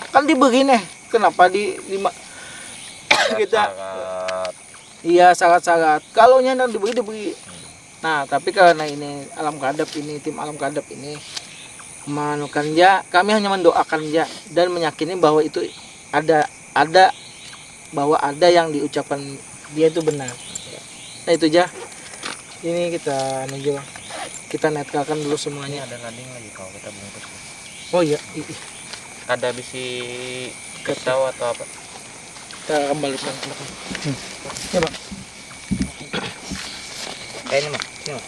kan diberi nih. Kenapa kita? Syarat. Iya, syarat-syarat. Kalau diberi. Nah, tapi karena ini alam kadap ini, tim alam kadap ini memanukan ya, kami hanya mendoakan ya dan meyakini bahwa itu ada bahwa ada yang diucapkan dia itu benar. Nah, itu aja. Ini kita kita netkalkan dulu semuanya. Ada lading lagi kalau kita bungkus. Oh iya, Ada bisi ketawa atau apa? kita kembalikan. Ya, Bang. Kayaknya mah, ini mah.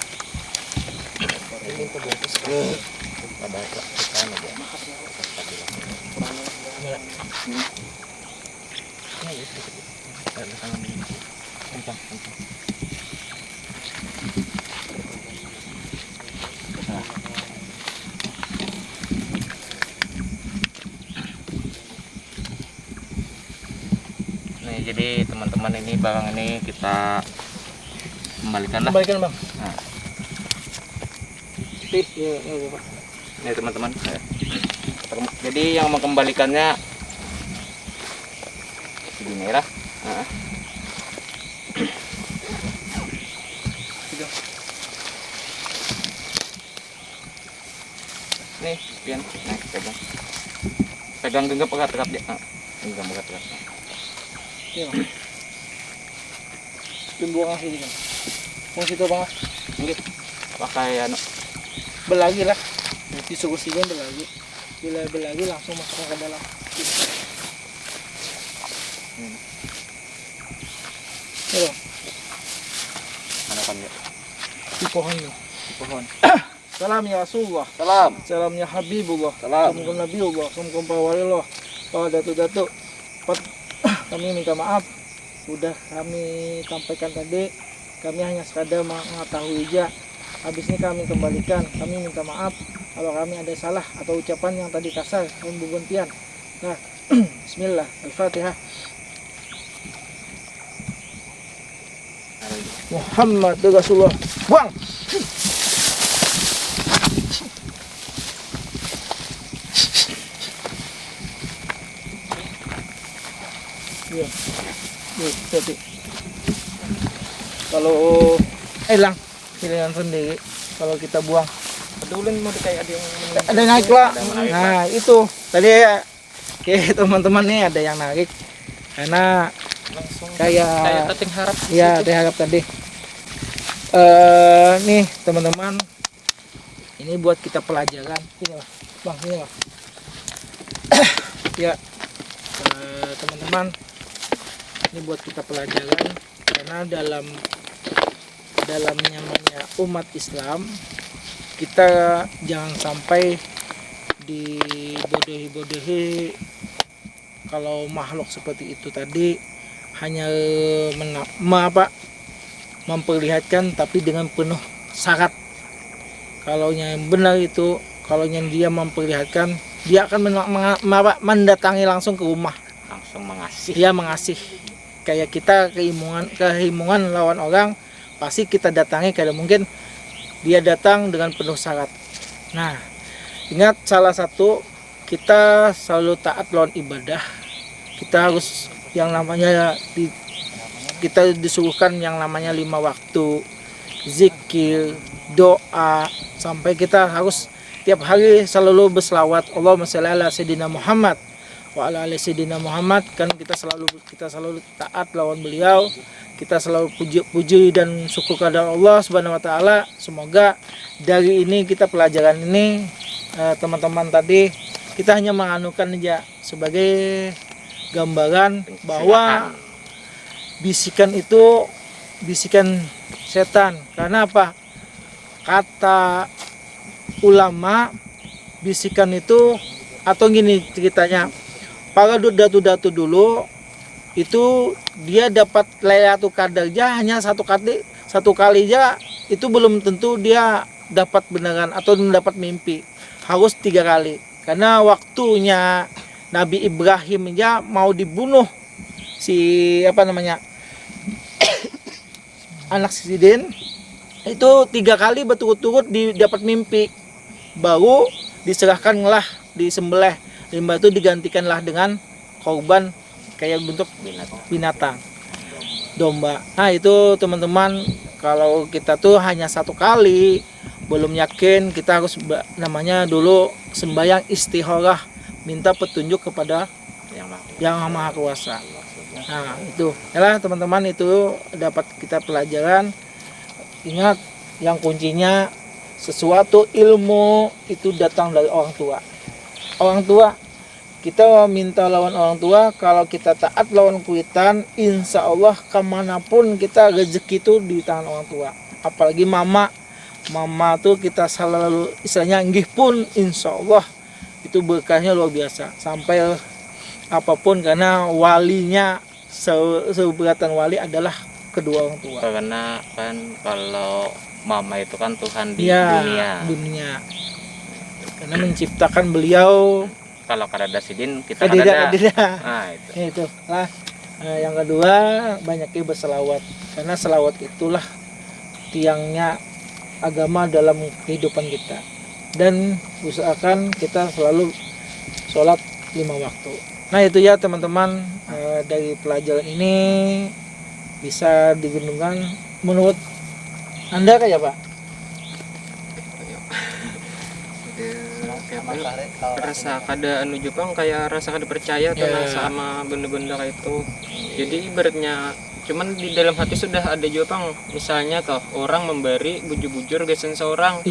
Ini kebungkus. Ada ikan aja. Ada tangan ini. Kencang. Nih, jadi teman-teman ini barang ini kita kembalikan lah. Kembalikan, Bang. Nah, Ya, Bapak. nih teman-teman. Jadi yang mengembalikannya begini lah. Nah. Nih, pian, nah, pegang genggam erat-erat dia. Nah, genggam erat-erat. Iya, Bang. Buang sini kan. Buang situ, Bang. Mungkin pakai anu. Belagi lah. Disuruh sini belagi. Bila belagi langsung masuk ke dalam. Ya, Bang. Mana kan dia? Di pohon nih. Di pohon. Salam ya Rasulullah. Salam. Salam ya Habibullah. Salam. Assalamualaikum Nabiullah. Assalamualaikum para waliullah. Para datu-datu. Kami minta maaf. Sudah kami sampaikan tadi. Kami hanya sekadar mengetahui aja. Habis ini kami kembalikan. Kami minta maaf kalau kami ada salah atau ucapan yang tadi kasar dan bergantian. Nah, Bismillah. Al-Fatihah. Muhammad Rasulullah. Buang. Iya. Jadi kalau hilang pilihan sendiri kalau kita buang Pedulin mau kayak ada yang ada yang naik lah. Nah itu tadi ya kayak teman-teman nih ada yang narik karena langsung kayak tating harap. ya diharap tadi nih teman-teman ini buat kita pelajaran ini lah bang ini lah ya teman-teman ini buat kita pelajaran karena dalam namanya umat Islam kita jangan sampai dibodohi-bodohi kalau makhluk seperti itu tadi hanya memperlihatkan tapi dengan penuh syarat. Kalau yang benar itu kalau yang dia memperlihatkan dia akan mendatangi langsung ke rumah Langsung mengasih. dia mengasih kayak kita keimungan lawan orang pasti kita datangi kada mungkin dia datang dengan penuh syarat. Nah ingat salah satu kita selalu taat lawan ibadah kita harus yang namanya kita disuruhkan yang namanya 5 waktu zikir doa sampai kita harus tiap hari selalu berselawat Allahumma shalli ala sayyidina Muhammad wa ala ali sayyidina Muhammad kan kita selalu taat lawan beliau kita selalu puji dan syukur kepada Allah Subhanahu wa taala. Semoga dari ini kita pelajaran ini teman-teman tadi kita hanya menganukan aja sebagai gambaran bahwa bisikan itu bisikan setan. Karena apa? Kata ulama bisikan itu, atau gini ceritanya, para datu-datu dulu itu dia dapat Lailatul Qadarnya hanya satu kali aja, itu belum tentu dia dapat beneran atau mendapat mimpi, harus 3 kali. Karena waktunya Nabi Ibrahim aja mau dibunuh si anak Sidin, itu 3 kali berturut-turut dapat mimpi, baru diserahkanlah, disembelih, limbah itu digantikanlah dengan korban kayak bentuk binatang, domba. Nah itu teman-teman, kalau kita tuh hanya 1 kali belum yakin, kita harus namanya dulu sembahyang istikharah, minta petunjuk kepada yang Maha Kuasa. Nah itu yalah teman-teman, itu dapat kita pelajaran. Ingat, yang kuncinya sesuatu ilmu itu datang dari orang tua. Orang tua, kita minta lawan orang tua, kalau kita taat lawan kuitan, insya Allah kemanapun kita, rezeki itu di tangan orang tua. Apalagi mama tuh kita selalu istilahnya nggih pun, insya Allah itu berkahnya luar biasa. Sampai apapun, karena walinya, seberatan wali adalah kedua orang tua. Karena kan kalau mama itu kan Tuhan di dunia. Karena menciptakan beliau. Kalau kada Sidin kita kada. Nah, itu lah. Yang kedua, banyaknya berselawat, karena selawat itulah tiangnya agama dalam kehidupan kita. Dan usahakan kita selalu sholat 5 waktu. Nah itu ya teman-teman, dari pelajaran ini bisa digendungkan menurut Anda kayak Pak? Rasa kada anu Jepang, kayak rasa kada percaya tenang sama benda-benda kayak itu. Jadi ibaratnya cuman di dalam hati sudah ada Jepang. Misalnya toh orang memberi bujur-bujur gesen seorang,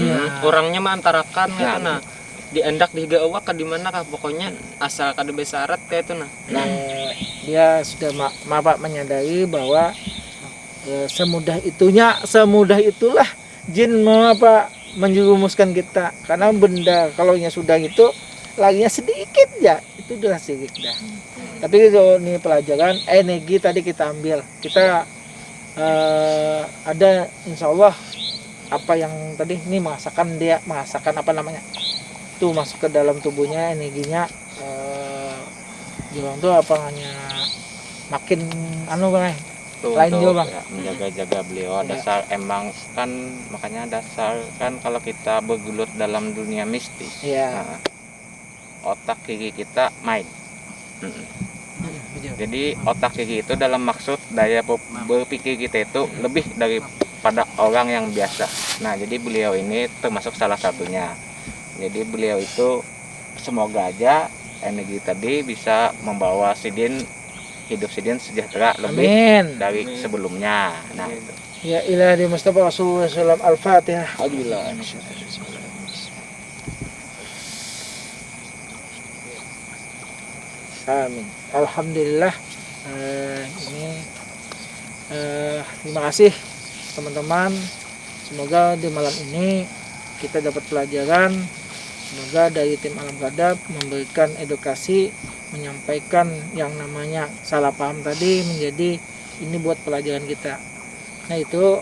orangnya mengantarakan gitu nah. Diendak dihiga awak ke dimana kah, pokoknya asal kada besarat kayak itu nah. Dia sudah Pak menyadari bahwa semudah itulah jin menjerumuskan kita, karena benda kalau sudah gitu laginya sedikit ya, itu udah sedikit dah. Tapi kalau ini pelajaran energi tadi kita ambil, kita ada insya Allah apa yang tadi ini merasakan apa namanya itu masuk ke dalam tubuhnya, energinya Juang tuh apa hanya makin lain juga Bang, menjaga-jaga beliau. Dasar emang kan, makanya dasar kan kalau kita bergelut dalam dunia mistis, otak gigi kita main. Jadi otak gigi itu dalam maksud daya berpikir kita itu lebih daripada orang yang biasa. Nah jadi beliau ini termasuk salah satunya. Jadi beliau itu semoga aja energi tadi bisa membawa hidup Sidin sejahtera lebih dari sebelumnya. Nah itu. Ya ilahi Mustafa Rasulullah SAW. Al-Fatihah. Alhamdulillah. Amin. Alhamdulillah. Terima kasih teman-teman. Semoga di malam ini kita dapat pelajaran. Semoga dari tim Alam Gadab memberikan edukasi, menyampaikan yang namanya salah paham tadi menjadi ini buat pelajaran kita. Nah itu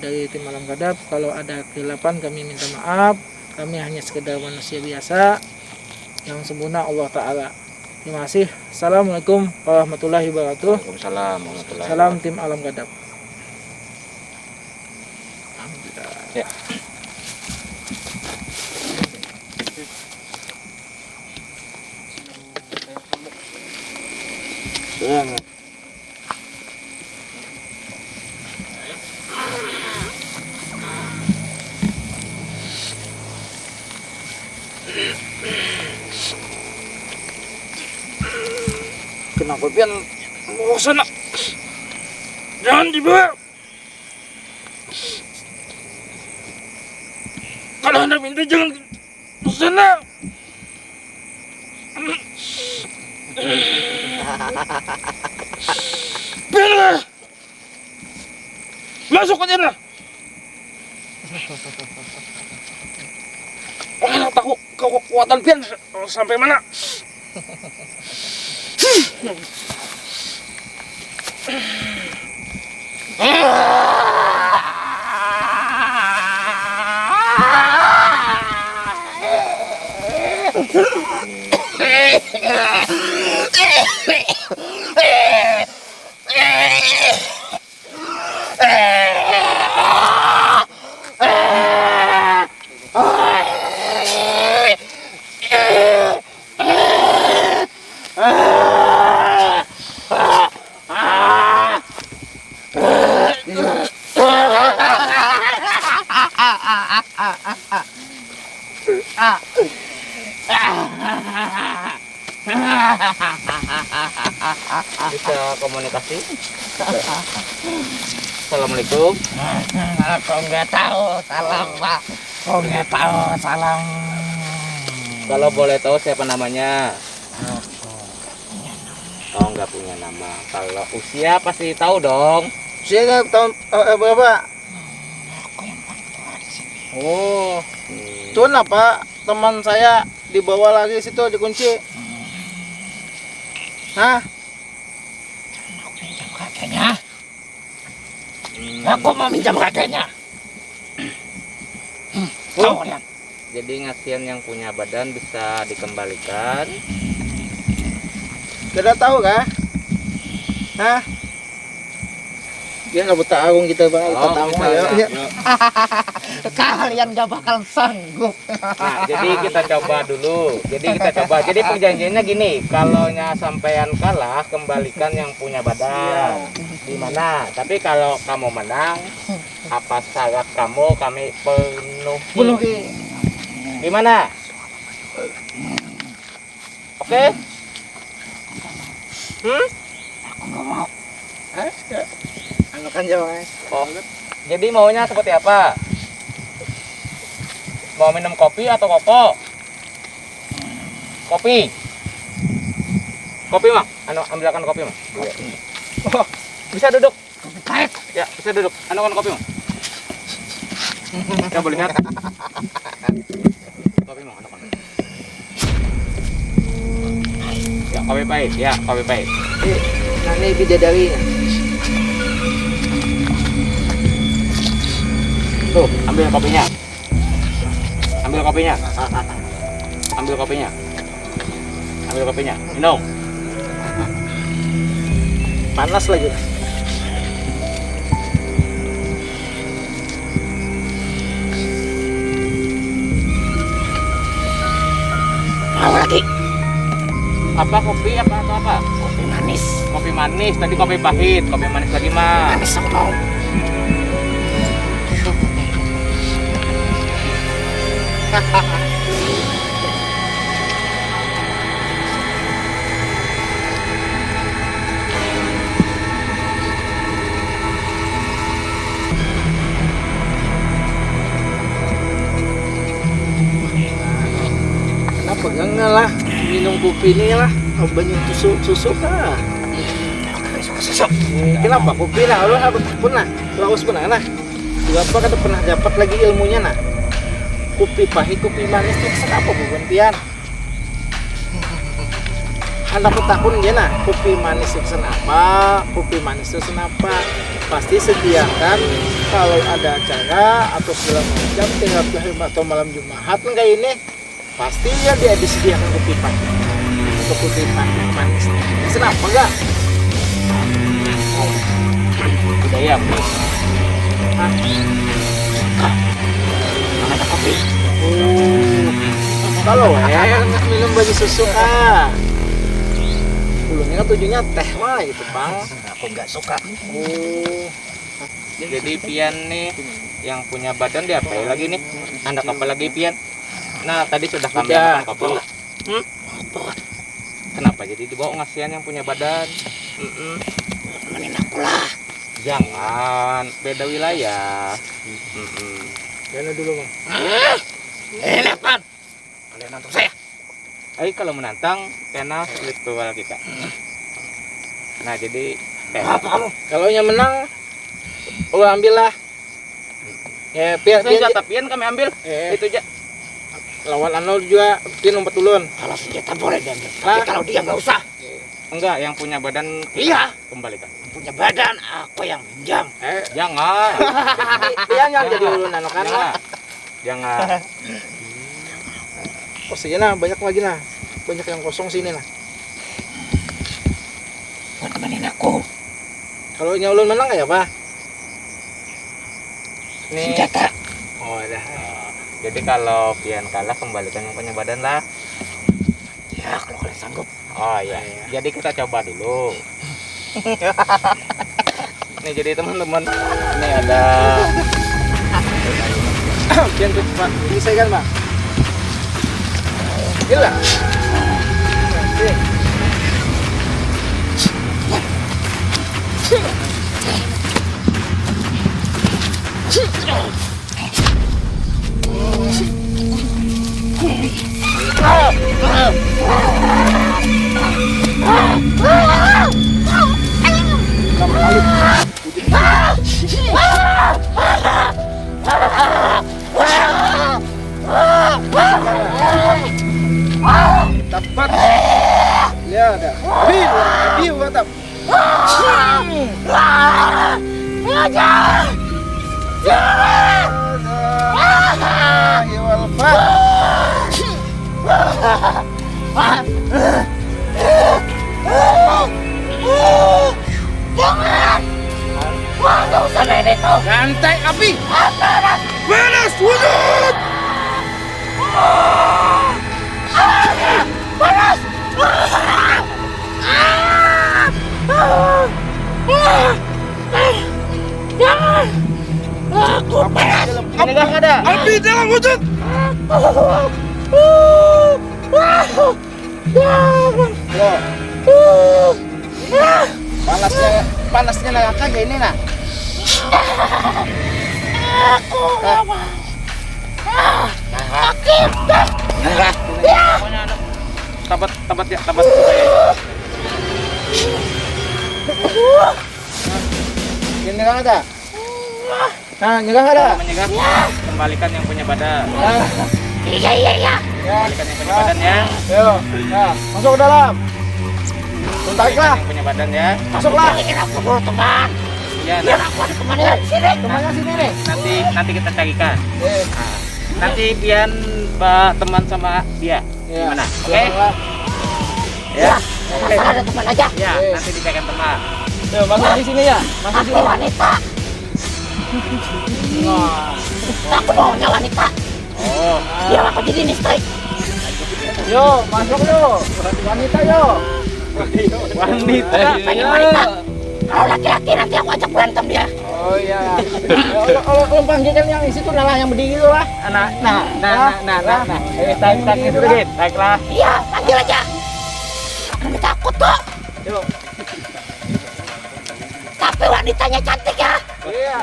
dari tim Alam Gadab, kalau ada kesilapan kami minta maaf. Kami hanya sekedar manusia biasa, yang sempurna Allah Ta'ala. Terima kasih. Assalamualaikum warahmatullahi wabarakatuh. Waalaikumsalam warahmatullahi wabarakatuh. Salam tim Alam Gadab. Ya. Kenapa pian mau sana? Jangan dibawa. Kalau Anda minta jangan ke sana. Pilih. Masuk aja lah. Mana tahu kekuatan pian sampai mana? Bisa komunikasi. Assalamualaikum. Kau nggak tahu salam Pak. Kau nggak tahu salam. Kalau boleh tahu siapa namanya? Oh, nggak punya nama. Kalau usia pasti tahu dong. Usianya tahun berapa? Oh, Tuan apa? Teman saya dibawa lagi situ dikunci. Hah? Minjam kakeknya. Aku mau minjam kakeknya. Tahu kalian? jadi ngasihan yang punya badan bisa dikembalikan. Tidak tahu kah? Hah? Dia nggak buta agung kita bang. Oh, Tahu misalnya, ya. yuk. Kalian gak bakal sanggup. Nah, jadi kita coba dulu. Jadi perjanjiannya gini, kalau sampean kalah, kembalikan yang punya badan. Gimana? Tapi kalau kamu menang, apa syarat kamu kami penuhi. Gimana? Oke? Aku nggak mau. Anu kan jawab. Oh, jadi maunya seperti apa? Mau minum kopi atau koko? Kopi. Kopi, Mang. Ambilkan kopi, Mang. Oh, bisa duduk. Pahit. Ya, bisa duduk. Kan kopi, Mang. Ya, boleh lihat. Kopi, Mang. Ya, kopi pahit. Ya, kopi pahit. Nah ini bidadarinya. Tuh, ambil kopinya. Ambil kopinya. Ambil kopinya. Ambil kopinya. Minum. Panas lagi. Mau lagi. Apa kopi apa atau apa? Kopi manis. Kopi manis, tadi kopi pahit, kopi manis lagi mah. Manis aku mau. Kenapa enggak lah? Minum kopi ini lah. Banyak susu kah? Susu. Kenapa kopi lah? Lu aku tak pernah. Lu harus pernah nah. Berapa kata pernah dapat lagi ilmunya nah? Kopi pahit, kopi manis itu kenapa bukan pian? Anak tahun dia nah, kopi manis itu kenapa? Kopi manis itu kenapa? Pasti sediakan kalau ada acara atau segala macam tinggal atau malam Jumat kayak ini pasti ya dia disediakan kopi pahit atau kopi manis. Kenapa enggak? Budaya. Ada kopi. Kalau minum bagi susu dulunya kan tujuannya teh mah gitu bang. Aku nggak suka. Jadi pian nih yang punya badan dia apa lagi nih? Anda apa lagi pian? Nah tadi sudah kami Udah. makan kopi. Kenapa jadi dibawa ngasihan yang punya badan? Temenin aku lah. Jangan beda wilayah. Jangan dulu bang. Ini kan. Kalian nonton saya. Ayo kalau menantang kena spiritual kita. Nah jadi Apa kamu? Kalau yang menang, ambil lah. Ya, pian Saya jatah pian kami ambil. Eh. Itu aja. lawan anu juga bikin lompat ulun. Kalau senjata boleh diambil, tapi kalau dia nggak usah. Enggak, yang punya badan kita Iya. kembalikan. Punya badan, aku yang pinjam. Jangan. Iya yang jadi ulun anu kan. Jangan. Jangan. Oh sih nah banyak lagi nah. Banyak yang kosong sini nah. Buat temenin aku. Kalau nya ulun menang ya, Pak? Nih. Senjata. Oh, ada. Jadi kalau pian kalah kembalikan yang punya badan lah. Ya, kalau kalian sanggup. Oh iya. Jadi kita coba dulu. Nih jadi teman-teman, ini ada Pian tuh, Pak. Bisa kan, Pak? Gila. Sini. Dapat. Lihat ada. Biu, mantap. Wah, nggak usah nenek kau. Rantai api. Panas wujud. Panas. Jangan. Aku panas. Ini enggak ada. Api dalam wujud. Loh. Panasnya neraka kayak ini nah. Aku nggak mau. Sakit. tabat ya, tabat. Ini enggak ada. Nah, nyegah ada. Menyegah, kembalikan yang punya badan. Iya. Ya. Kembalikan yang punya badan ya. Ayo. Nah, masuk ke dalam. Tuntaklah. Yang punya badan ya. Masuklah. Balikin aku dulu teman. Ya, Biar aku ada temannya di sini. Temannya sini nih. nanti kita carikan. Eh. Nanti pian teman sama dia. Ya. Gimana? Oke? Ya. Masalah ada teman aja. Ya, nanti dicarikan teman. Yuk, masuk di sini ya. Masuk Aku sini. wanita. Nah. Aku maunya wanita. Oh, Biar aku jadi listrik. Yo, masuk yo. Wanita yo. wanita. Pengen wanita. Kalau laki-laki nanti aku ajak berantem dia. Oh iya. Kalau panggilkan yang di situ lah yang berdiri itu lah. Nah. Tarik itu dikit. Taiklah. Iya, panggil aja. Aku nggak takut kok. Yuk. Tapi wanitanya cantik ya. Iya.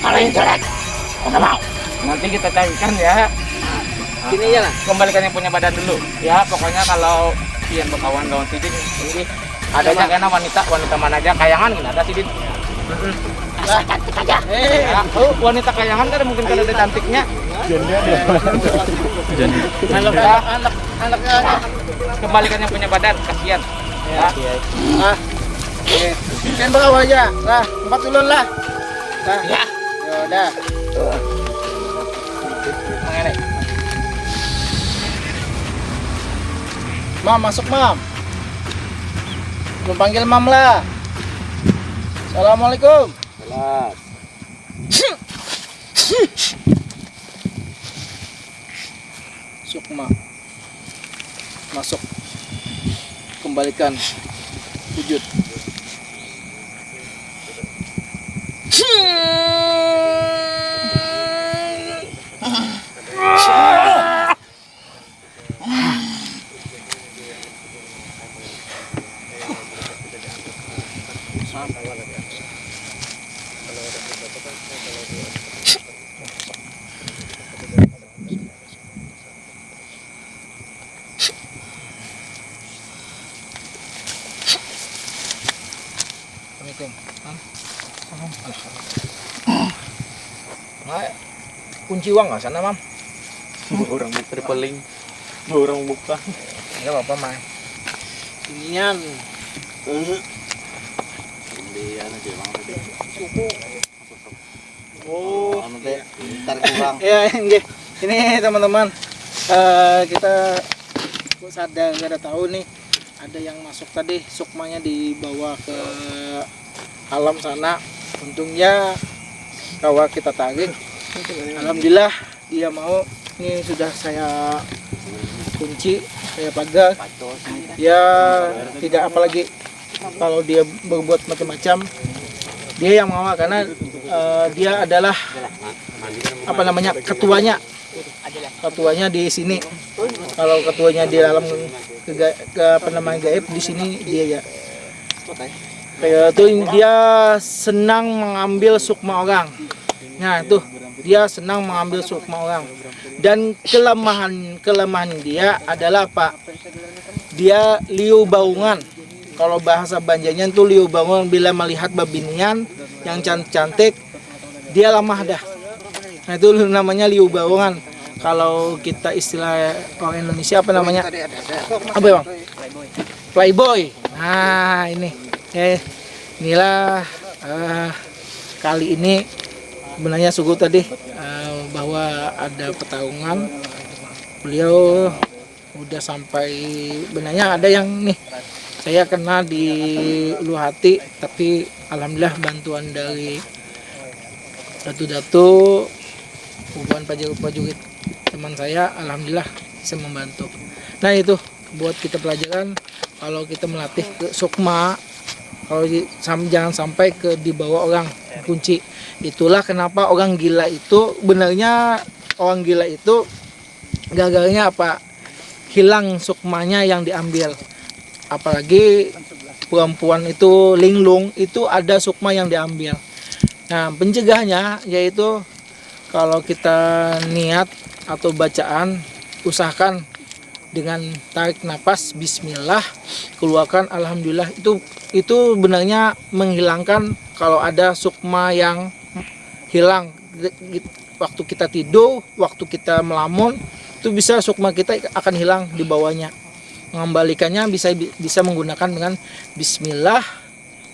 Kalau yang jelek, aku nggak mau. Nanti kita carikan ya. Sini ya lah. Kembalikan yang punya badan dulu. Ya, pokoknya kalau pian berkawan kawan sidin ini ada aja karena wanita mana aja kayangan gini ada sidin. Asal cantik aja. Ya, wanita kayangan kan mungkin kalau ada cantiknya. Anaknya Kembalikan yang punya badan, kasihan. Ya. ah. Oke. Kan bawa aja. Nah, 4 ulun lah. Nah. Ya. Ya udah. Mengenai. Mam, masuk Mam. Belum panggil Mam lah. Assalamualaikum. Jelas. Masuk Mam. Masuk. Kembalikan wujud. Assalamualaikum. Nah, kunci uang nggak sana, Mam? Orang tripeling, orang buka. Nggak apa-apa, Mam. Inian. Oh, Ntar kurang. ya ini teman-teman, kita kok sadar nggak ada tahu nih, ada yang masuk tadi, sukmanya dibawa ke alam sana. Untungnya kawan kita tarik, alhamdulillah dia mau. Ini sudah saya kunci, saya pagar. Ya tidak apalagi kalau dia berbuat macam-macam, dia yang mau, karena dia adalah ketuanya di sini. Kalau ketuanya di dalam gaib di sini dia ya. Kayak itu dia senang mengambil sukma orang. Nah tuh dia senang mengambil sukma orang. Dan kelemahan dia adalah apa? Dia liu baungan. Kalau bahasa Banjarnya itu liu baungan, bila melihat babinian yang cantik, dia lemah dah. Nah itu namanya liu baungan. Kalau kita istilah orang Indonesia apa namanya? Apa bang? Playboy. Nah ini, inilah kali ini sebenarnya Sugu tadi bahwa ada pertarungan. Beliau udah sampai, benarnya ada yang nih saya kena di ulu hati, tapi alhamdulillah bantuan dari datu-datu hubungan prajurit teman saya, alhamdulillah bisa membantu. Nah itu buat kita pelajaran, kalau kita melatih ke sukma, kalau jangan sampai ke dibawa orang kunci. Itulah kenapa orang gila itu, benarnya orang gila itu gagalnya apa? Hilang sukmanya yang diambil. Apalagi perempuan itu linglung, itu ada sukma yang diambil. Nah pencegahannya yaitu kalau kita niat atau bacaan, usahakan dengan tarik nafas Bismillah, keluarkan Alhamdulillah. Itu benarnya menghilangkan kalau ada sukma yang hilang waktu kita tidur, waktu kita melamun, itu bisa sukma kita akan hilang di bawahnya. Mengembalikannya bisa menggunakan dengan Bismillah,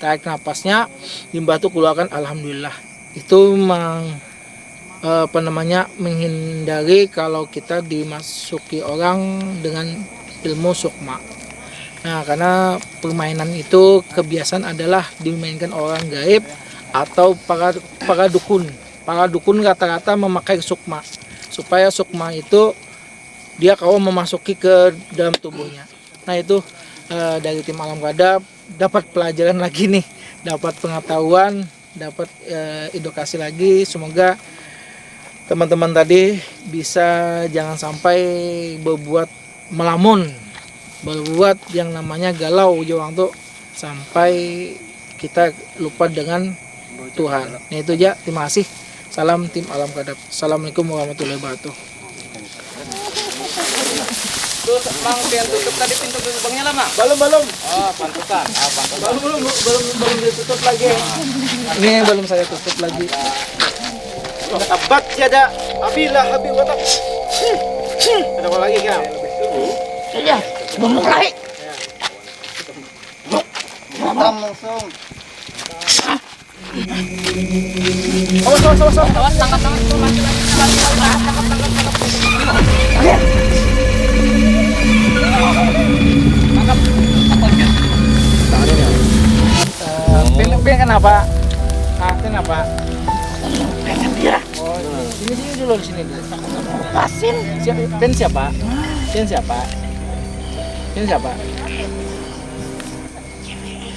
tarik nafasnya, dibantu keluarkan Alhamdulillah. Itu menghindari kalau kita dimasuki orang dengan ilmu sukma. Nah karena permainan itu kebiasaan adalah dimainkan orang gaib atau para dukun. Para dukun rata-rata memakai sukma supaya sukma itu dia kalau memasuki ke dalam tubuhnya. Nah itu dari tim Alam Kadab dapat pelajaran lagi nih, dapat pengetahuan, dapat edukasi lagi. Semoga teman-teman tadi bisa jangan sampai berbuat melamun, berbuat yang namanya galau jawang tuh, sampai kita lupa dengan Tuhan. Nah itu aja, terima kasih. Salam tim Alam Kadab. Assalamualaikum warahmatullahi wabarakatuh. Terus Mang pengen tutup tadi pintu gerbangnya lah, Mak? Belum. Oh, pantesan. Belum ditutup lagi. Ini belum saya tutup lagi. Tabat tiada abilah habib watak. Ada apa lagi kan? Iya, memulai. Matam langsung. Awas, tangkap. Pen kenapa? Kenapa? Pengen dia. Oh, sini dulu, sini dulu. Pasin. Pen siapa?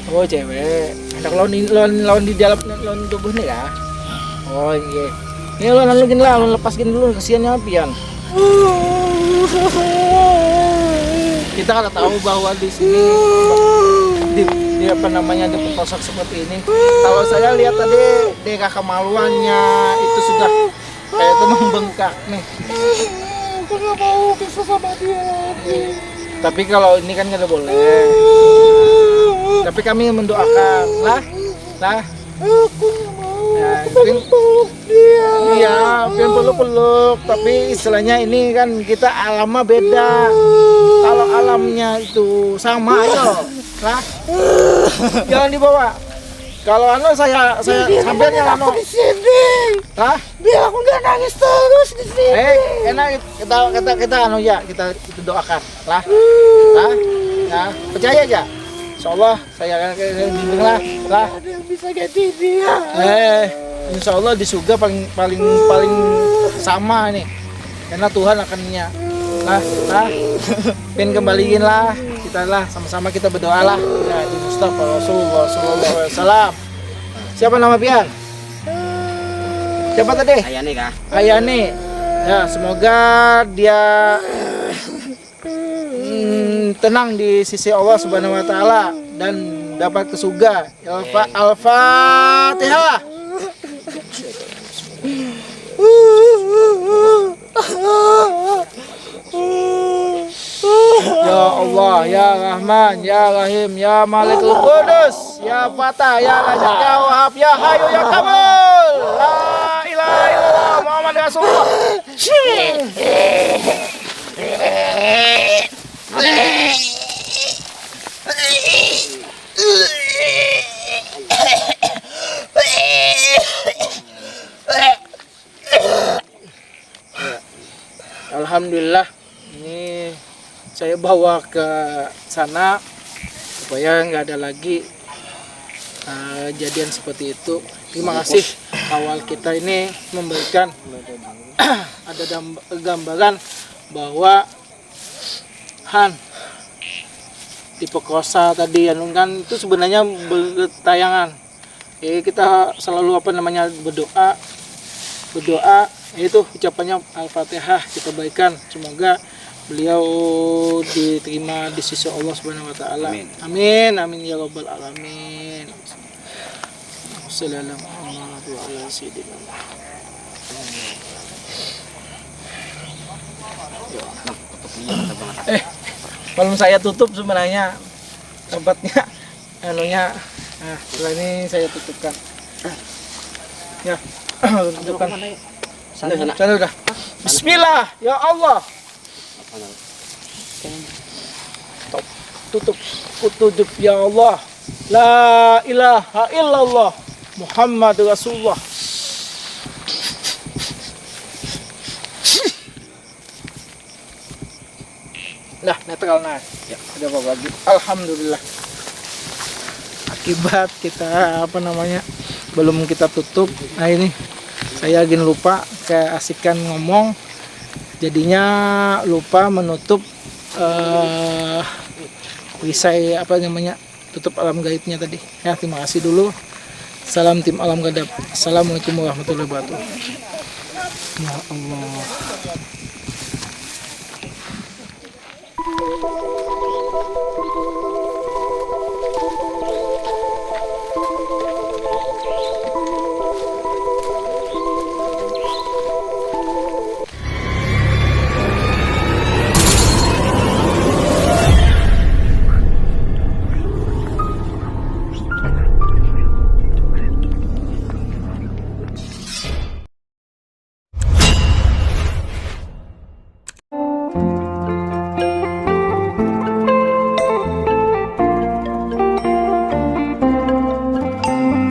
Oh, cewek. Ada lawan di dalam lawan tubuh nih ya. Oh, iya. Ini lawan lepaskan dulu, kasihannya pian. Kita kalau tahu bahwa di sini di apa namanya di pelosok seperti ini. Kalau saya lihat tadi daerah kemaluannya itu sudah kayak itu membengkak nih. Aku nggak mau bisa sama dia lagi. Tapi kalau ini kan nggak boleh. Tapi kami mendoakan lah. Aku nggak mau. peluk. Tapi istilahnya ini kan kita alamnya beda. Kalau alamnya itu sama ayo. Lah. Jangan dibawa. Kalau saya sambilnya anu. Di sini. Hah? Biar aku nggak nangis terus di sini. Enak kita anu ya, kita doakan. Lah. Nah, percaya aja. Insyaallah saya akan bimbing lah. Ada yang bisa ganti dia. Insyaallah di surga paling sama nih. Karena Tuhan akannya. Lah. Pengen kembaliin lah. Kita lah sama-sama kita berdoa lah. Ya di Mustafa Rasulullah sallallahu alaihi wasallam. Siapa nama pian? Siapa tadi? Ayane kah? Ayane. Ya, semoga dia tenang di sisi Allah Subhanahu wa taala dan dapat ke surga. Al-Fatihah. Ya Allah, ya Rahman, ya Rahim, ya Malikul Qudus, ya Fatah, ya Razak, ya Wahab, ya Hayyu, ya Kamul. La ilaha illallah Muhammad Rasulullah. Alhamdulillah, ini saya bawa ke sana supaya nggak ada lagi kejadian seperti itu. Terima kasih awal kita ini memberikan ada gambaran bahwa Han diperkosa tadi kan itu sebenarnya bertayangan. Kita selalu berdoa itu ucapannya Al-Fatihah kita baikkan, semoga beliau diterima di sisi Allah Subhanahu wa taala. Amin amin ya rabbal alamin. Assalamualaikum warahmatullahi wabarakatuh. Kalau saya tutup sebenarnya tempatnya anunya. Nah, setelah ini saya tutupkan. Ya, tutupkan. Sana udah. Bismillah, ya Allah. Tutup ya Allah. La ilaha illallah Muhammad Rasulullah. Nah, netral nah. Ya, ada apa lagi? Alhamdulillah. Akibat kita belum kita tutup. Nah ini saya lagi lupa keasikan ngomong, jadinya lupa menutup perisai tutup alam gaibnya tadi. Ya, terima kasih dulu. Salam tim alam gadab. Assalamualaikum warahmatullahi wabarakatuh. Ya Allah.